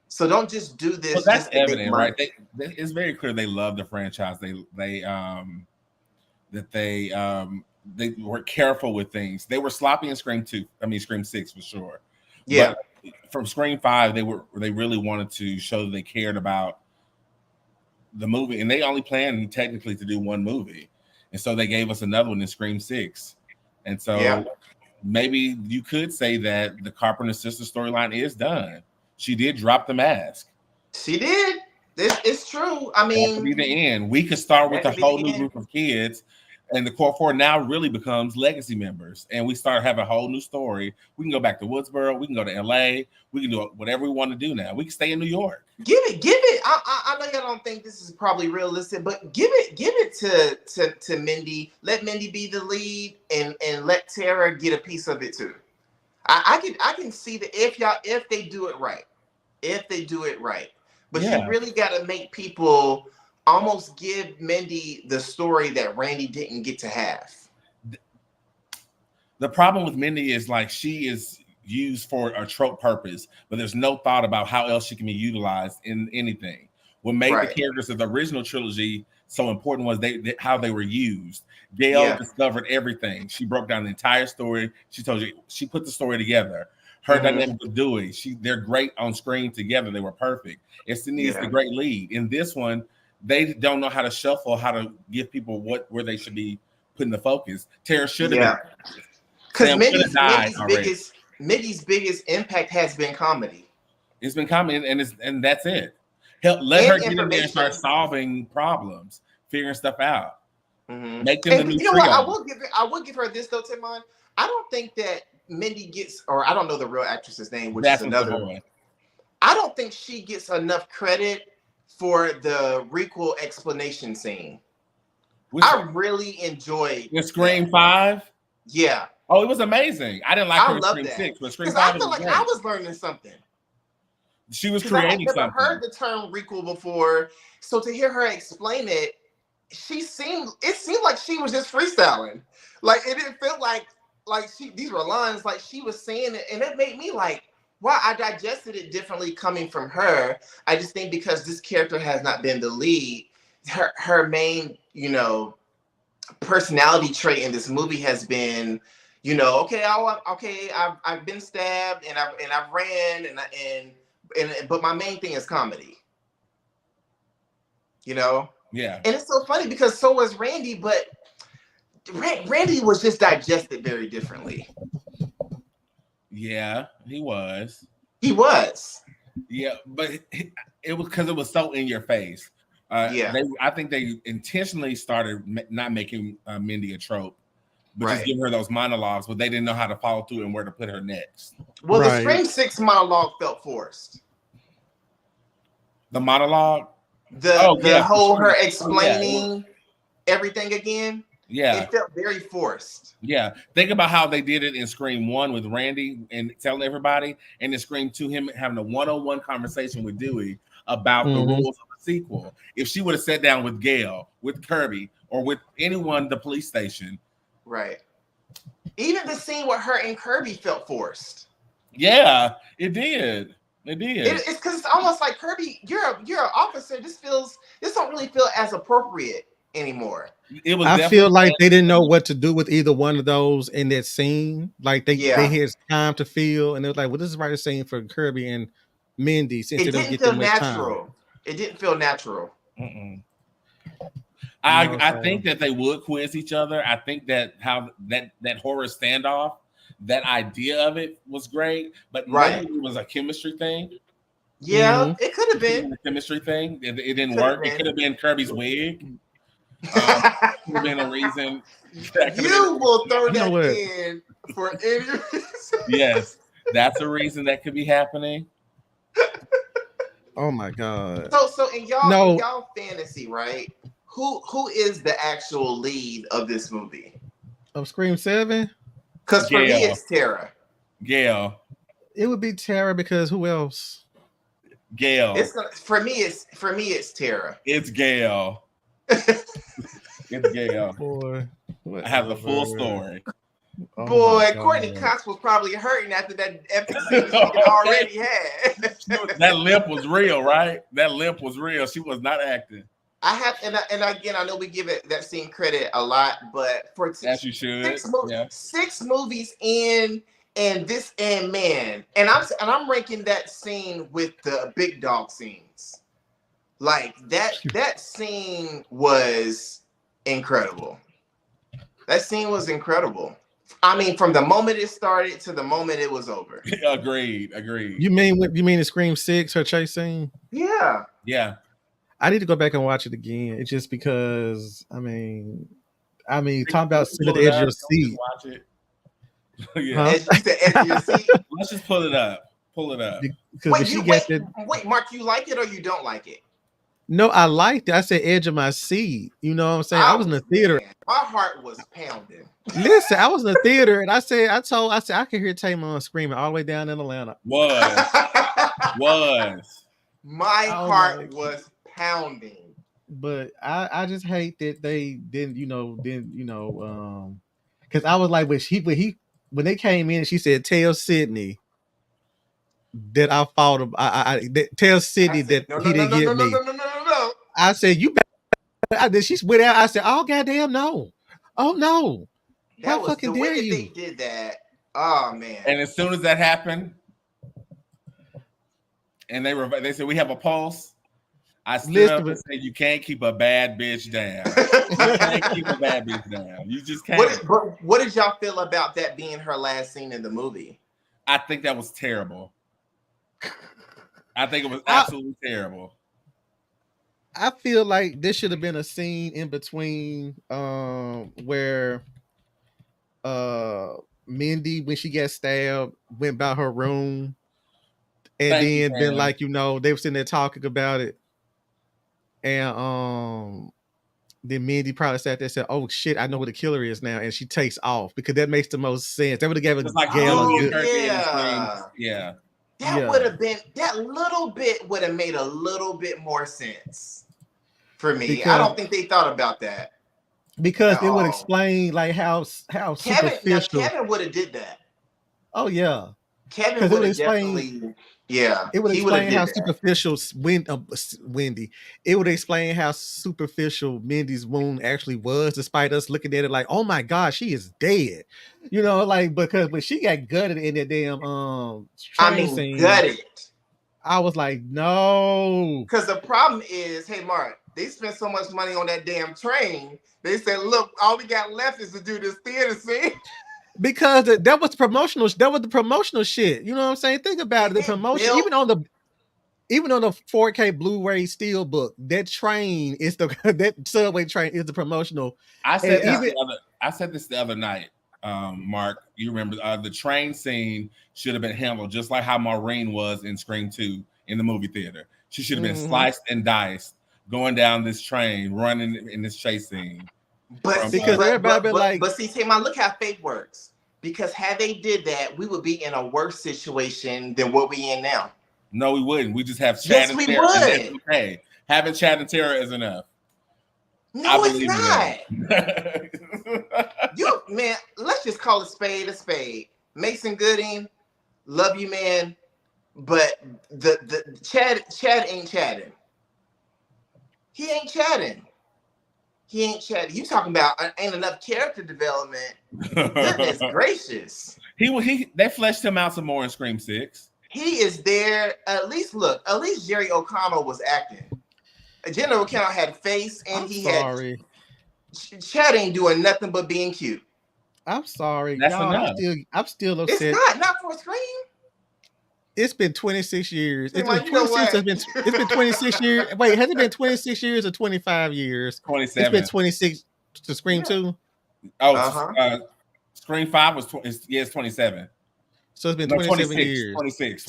So don't just do this. Well, that's evident, right? It's very clear they love the franchise. They were careful with things. They were sloppy in Scream 6 for sure. Yeah. But from Scream 5, they really wanted to show that they cared about the movie, and they only planned technically to do one movie. And so they gave us another one in Scream 6. And so maybe you could say that the Carpenter sister storyline is done. She did drop the mask. She did. It's true. I mean, that could be the end. We could start with a whole new group of kids, and the core four now really becomes legacy members, and we start having a whole new story. We can go back to Woodsboro. We can go to LA. We can do whatever we want to do now. We can stay in New York. Give it. I know y'all don't think this is probably realistic, but give it to Mindy. Let Mindy be the lead, and let Tara get a piece of it too. I can see that if they do it right. But you really got to make people almost give Mindy the story that Randy didn't get to have. The problem with Mindy is like she is used for a trope purpose, but there's no thought about how else she can be utilized in anything. What made the characters of the original trilogy so important was how they were used. Gail discovered everything. She broke down the entire story. She told you, she put the story together. Her dynamic with Dewey, they're great on screen together. They were perfect. And Sydney is the great lead. In this one, they don't know how to shuffle, how to give people where they should be putting the focus. Tara should have been. Because Mindy's biggest impact has been comedy. It's been comedy, and that's it. Let her get in there and start solving problems, figuring stuff out. Make them the new trio. What? I will give her this though, Timon. I don't think that Mindy gets, or I don't know the real actress's name, which is another one. I don't think she gets enough credit for the requel explanation scene. I really enjoyed the Scream 5. Yeah. Oh, it was amazing. I didn't like her in Scream 6, but Scream 5 I feel like I was learning something. She was creating something. I've never heard the term requel before, so to hear her explain it, it seemed like she was just freestyling. Like it didn't feel like these were lines, like she was saying it, and it made me like, wow, I digested it differently coming from her. I just think because this character has not been the lead, her main, personality trait in this movie has been, I've been stabbed and I've ran but my main thing is comedy. Yeah. And it's so funny because so was Randy, but Randy was just digested very differently. Yeah, he was. Yeah, but it was because it was so in your face. I think they intentionally started not making Mindy a trope, but just giving her those monologues, but they didn't know how to follow through and where to put her next. Well, the Scream 6 monologue felt forced. The monologue? Her explaining everything again. Yeah. It felt very forced. Yeah. Think about how they did it in Scream 1 with Randy and telling everybody, and in Scream 2, him having a one-on-one conversation with Dewey about the rules of the sequel. If she would have sat down with Gail, with Kirby, or with anyone at the police station. Right. Even the scene with her and Kirby felt forced. Yeah, it did. It did. It's because it's almost like, Kirby, you're an officer. This feels really feel as appropriate anymore. It was. I feel like they didn't know what to do with either one of those in that scene. Like they had time to feel, and it was like, well, this is right a scene for Kirby and Mindy since they don't get that much time. It didn't feel natural. I think that they would quiz each other. I think that how that horror standoff, that idea of it was great, but maybe it was a chemistry thing. Yeah, it could have been a chemistry thing. It didn't work. It could have been Kirby's wig. Could have been a reason. You will throw that in for any reason. Yes, that's a reason that could be happening. Oh my god! So in y'all fantasy, right? Who is the actual lead of this movie? Of Scream 7? Because for me, it's Tara. Gail. It would be Tara because who else? Gail. For me, it's Tara. It's Gail. It's Gail. Boy, I have the full story. Boy, Courtney Cox was probably hurting after that epic scene she already had. That lip was real, right? That lip was real. She was not acting. I have, and again, I know we give that scene credit a lot, but for as you should, 6 movies in, and man, and I'm ranking that scene with the big dog scenes. Like that scene was incredible. That scene was incredible. I mean, from the moment it started to the moment it was over. Agreed. You mean the Scream 6, her chase scene? Yeah. I need to go back and watch it again. It's just because I mean, talking about sitting at the edge of your seat. Watch it. Edge of your seat. Let's just pull it up. Wait, Mark, you like it or you don't like it? No, I liked it. I said edge of my seat. You know what I'm saying? I was in the theater. My heart was pounding. Listen, I was in the theater and I said I could hear Tamon screaming all the way down in Atlanta. My heart was pounding. But I just hate that they didn't, because I was like, when they came in, she said, "Tell Sydney that I fought him. Tell Sydney that he didn't get me." No. I said, "You better." She went out. I said, "Oh goddamn no! Oh no! How fucking dare you?" They did that. Oh man! And as soon as that happened, and they said, "We have a pulse." I stood up and said, "You can't keep a bad bitch down. You can't keep a bad bitch down. You just can't." What did y'all feel about that being her last scene in the movie? I think that was terrible. I think it was absolutely terrible. I feel like this should have been a scene in between where Mindy, when she got stabbed, went by her room, and then like they were sitting there talking about it. And then Mindy probably sat there and said, "Oh shit, I know who the killer is now," and she takes off because that makes the most sense. That would have given Gail a good. Yeah. That would have been, that little bit would have made a little bit more sense for me. Because I don't think they thought about that. Because it would explain like how superficial. Kevin would have did that. Oh yeah. Kevin would have definitely. Yeah, it would explain how superficial Wendy. It would explain how superficial Mindy's wound actually was, despite us looking at it like, "Oh my God, she is dead." Because when she got gutted in that damn train scene, gutted. I was like, no. Because the problem is, hey Mark, they spent so much money on that damn train. They said, "Look, all we got left is to do this theater scene." Because that was the promotional shit. You know what I'm saying? Think about it. The promotion, even on the 4K Blu-ray Steelbook, that train is that subway train is the promotional. I said this the other night, Mark. You remember the train scene should have been handled just like how Maureen was in Scream 2 in the movie theater. She should have been sliced and diced going down this train, running in this chase scene. But see, Tamon, look how fate works. Because had they did that, we would be in a worse situation than what we in now. No, we wouldn't. We just have Chad and Tara. Yes, we would. Okay, having Chad and Tara is enough. No, it's not. Man, let's just call a spade a spade. Mason Gooding, love you, man, but the Chad ain't chatting. He ain't chatting. You talking about ain't enough character development? Goodness gracious. They fleshed him out some more in Scream 6. He is there. At least Jerry O'Connell was acting. General O'Connell had face, and had. Chad ain't doing nothing but being cute. I'm sorry, That's y'all. enough. I'm still upset. It's not for a Scream. It's been 26 years. It's been 26 years. Wait, has it been 26 years or 25 years? 27. It's been 26 to Scream 2. Oh, Scream 5 was it's 27. So it's been 27 years. 26.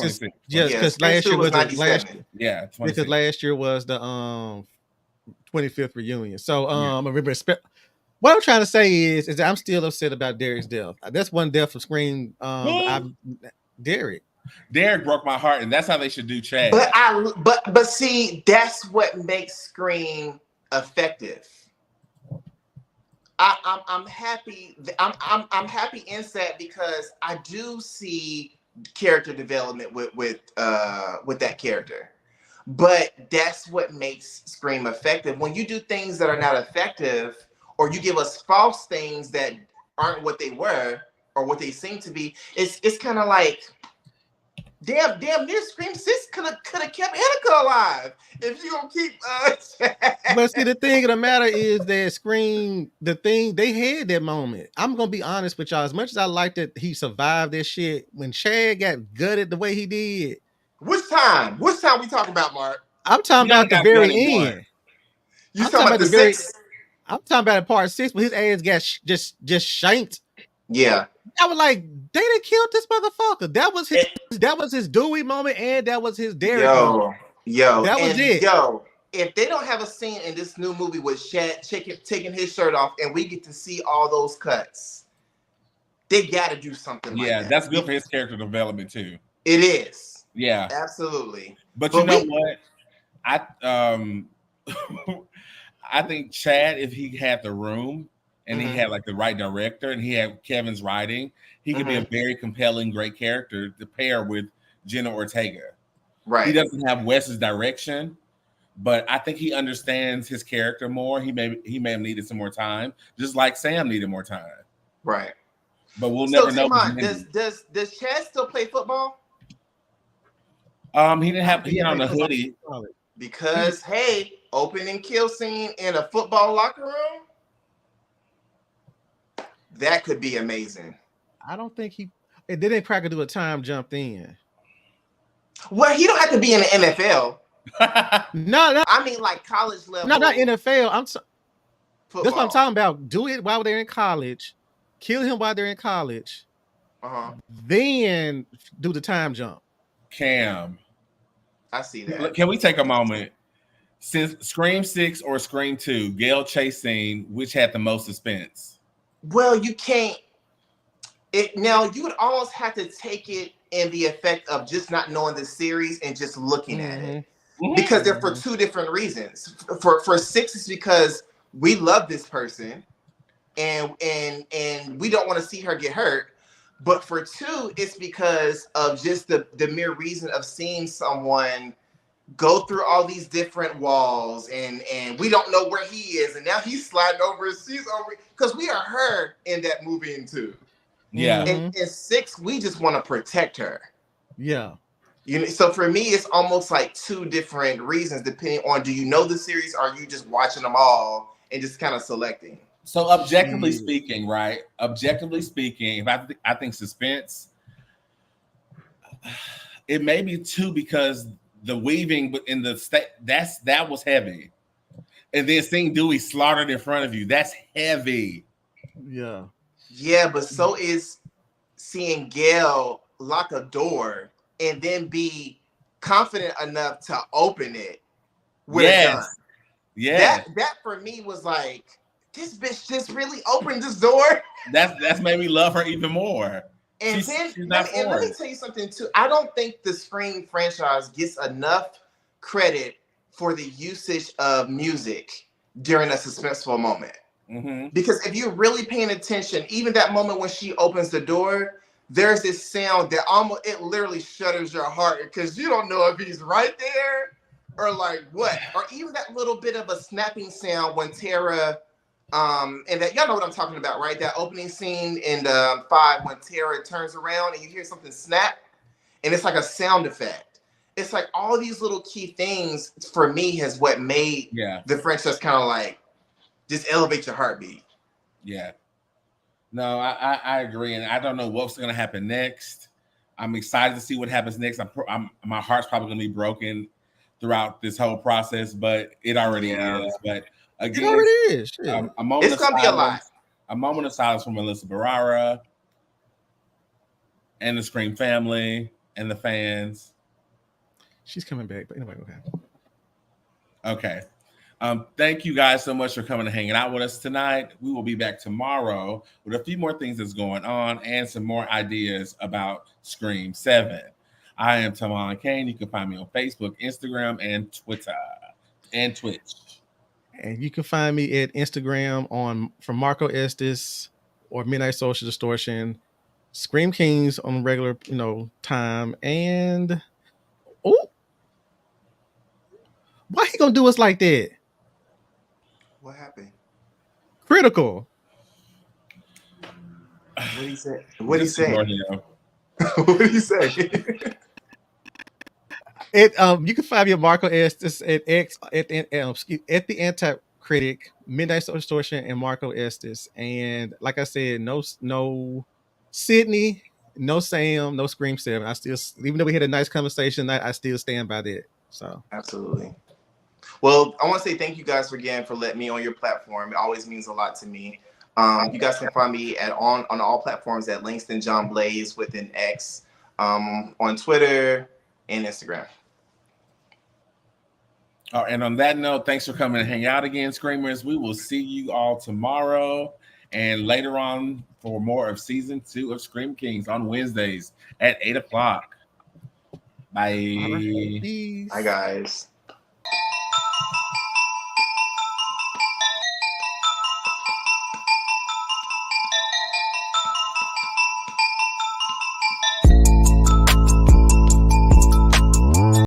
Yes, because last year was yeah, 26. Because last year was the 25th reunion. So remember, what I'm trying to say is that I'm still upset about Derek's death. That's one death from Scream. Derek broke my heart, and that's how they should do Chad. But see, that's what makes Scream effective. I'm happy. I'm happy in that because I do see character development with that character. But that's what makes Scream effective. When you do things that are not effective, or you give us false things that aren't what they were or what they seem to be, it's kind of like, damn near Scream 6 could have kept Annika alive if you gonna keep. But see, the thing of the matter is that Scream, they had that moment. I'm gonna be honest with y'all. As much as I liked that he survived that shit, when Chad got gutted the way he did. Which time we talking about, Mark? I'm talking about the very end. You talking about the 6? I'm talking about part 6 when his ass got just shanked. Yeah. I was like, they done killed this motherfucker. That was his Dewey moment, and that was his Derek moment. That was it. If they don't have a scene in this new movie with Chad taking his shirt off and we get to see all those cuts, they got to do something like that. Yeah, that's good for his character development too. It is. Yeah. Absolutely. But you know what? I think Chad, if he had the room and he had like the right director and he had Kevin's writing, he could be a very compelling, great character to pair with Jenna Ortega. Right. He doesn't have Wes's direction, but I think he understands his character more. He may have needed some more time, just like Sam needed more time. Right. But we'll never know. Does Chad still play football? He had on a hoodie. Because hey, opening kill scene in a football locker room, that could be amazing. I don't think they didn't crack do a time jump in. Well, he don't have to be in the NFL. No. I mean, like college level. No, not NFL. That's what I'm talking about. Do it while they're in college. Kill him while they're in college. Then do the time jump. Cam, I see that. Can we take a moment? Since Scream 6 or Scream 2, Gail chase scene, which had the most suspense? Well, you can't. Now you would almost have to take it in the effect of just not knowing the series and just looking at it, because they're for two different reasons. For 6, it's because we love this person, and we don't want to see her get hurt. But for 2, it's because of just the mere reason of seeing someone go through all these different walls, and we don't know where he is, and now he's sliding over, she's over, because we are her in that movie in 2. Yeah. In 6, we just want to protect her. Yeah. So for me, it's almost like two different reasons, depending on, do you know the series, or are you just watching them all and just kind of selecting? So objectively speaking, right? Objectively speaking, if I think suspense, it may be 2 because the weaving in the that was heavy, and then seeing Dewey slaughtered in front of you, that's heavy. Yeah. Yeah, but so is seeing Gail lock a door and then be confident enough to open it with a gun. Yeah. That for me was like, this bitch just really opened this door. That's made me love her even more. And let me tell you something too. I don't think the Scream franchise gets enough credit for the usage of music during a suspenseful moment. Because if you're really paying attention, even that moment when she opens the door, there's this sound that it literally shudders your heart, because you don't know if he's right there or like what? Or even that little bit of a snapping sound when Tara, and that y'all know what I'm talking about, right? That opening scene in 5 when Tara turns around and you hear something snap, and it's like a sound effect. It's like all these little key things for me has what made the franchise kind of like just elevate your heartbeat. Yeah. No, I agree, and I don't know what's going to happen next. I'm excited to see what happens next. My heart's probably going to be broken throughout this whole process, but it already is. But again, it already is. A moment it's going to be a lot. A moment of silence from Melissa Barrera and the Scream family and the fans. She's coming back, but anyway, okay. Thank you guys so much for coming and hanging out with us tonight. We will be back tomorrow with a few more things that's going on and some more ideas about Scream 7. I am Tamala Kane. You can find me on Facebook, Instagram, and Twitter, and Twitch. And you can find me at Instagram from Marco Estes or Midnight Social Distortion, Scream Kingz on regular, time, and why he gonna do us like that? What happened? Critical. What did he say? What did he say? What did he say? You can find me at Marco Estes at X at the Anti-Critic, Midnight Social Distortion, and Marco Estes. And like I said, no Sydney, no Sam, no Scream 7. I still, even though we had a nice conversation, I still stand by that. So absolutely. Well, I want to say thank you guys again for letting me on your platform. It always means a lot to me. You guys can find me on all platforms at Langston John Blaze with an X, on Twitter and Instagram. Oh, and on that note, thanks for coming and hang out again, Screamers. We will see you all tomorrow and later on for more of season 2 of Scream Kingz on Wednesdays at 8 o'clock. Bye. Bye, guys.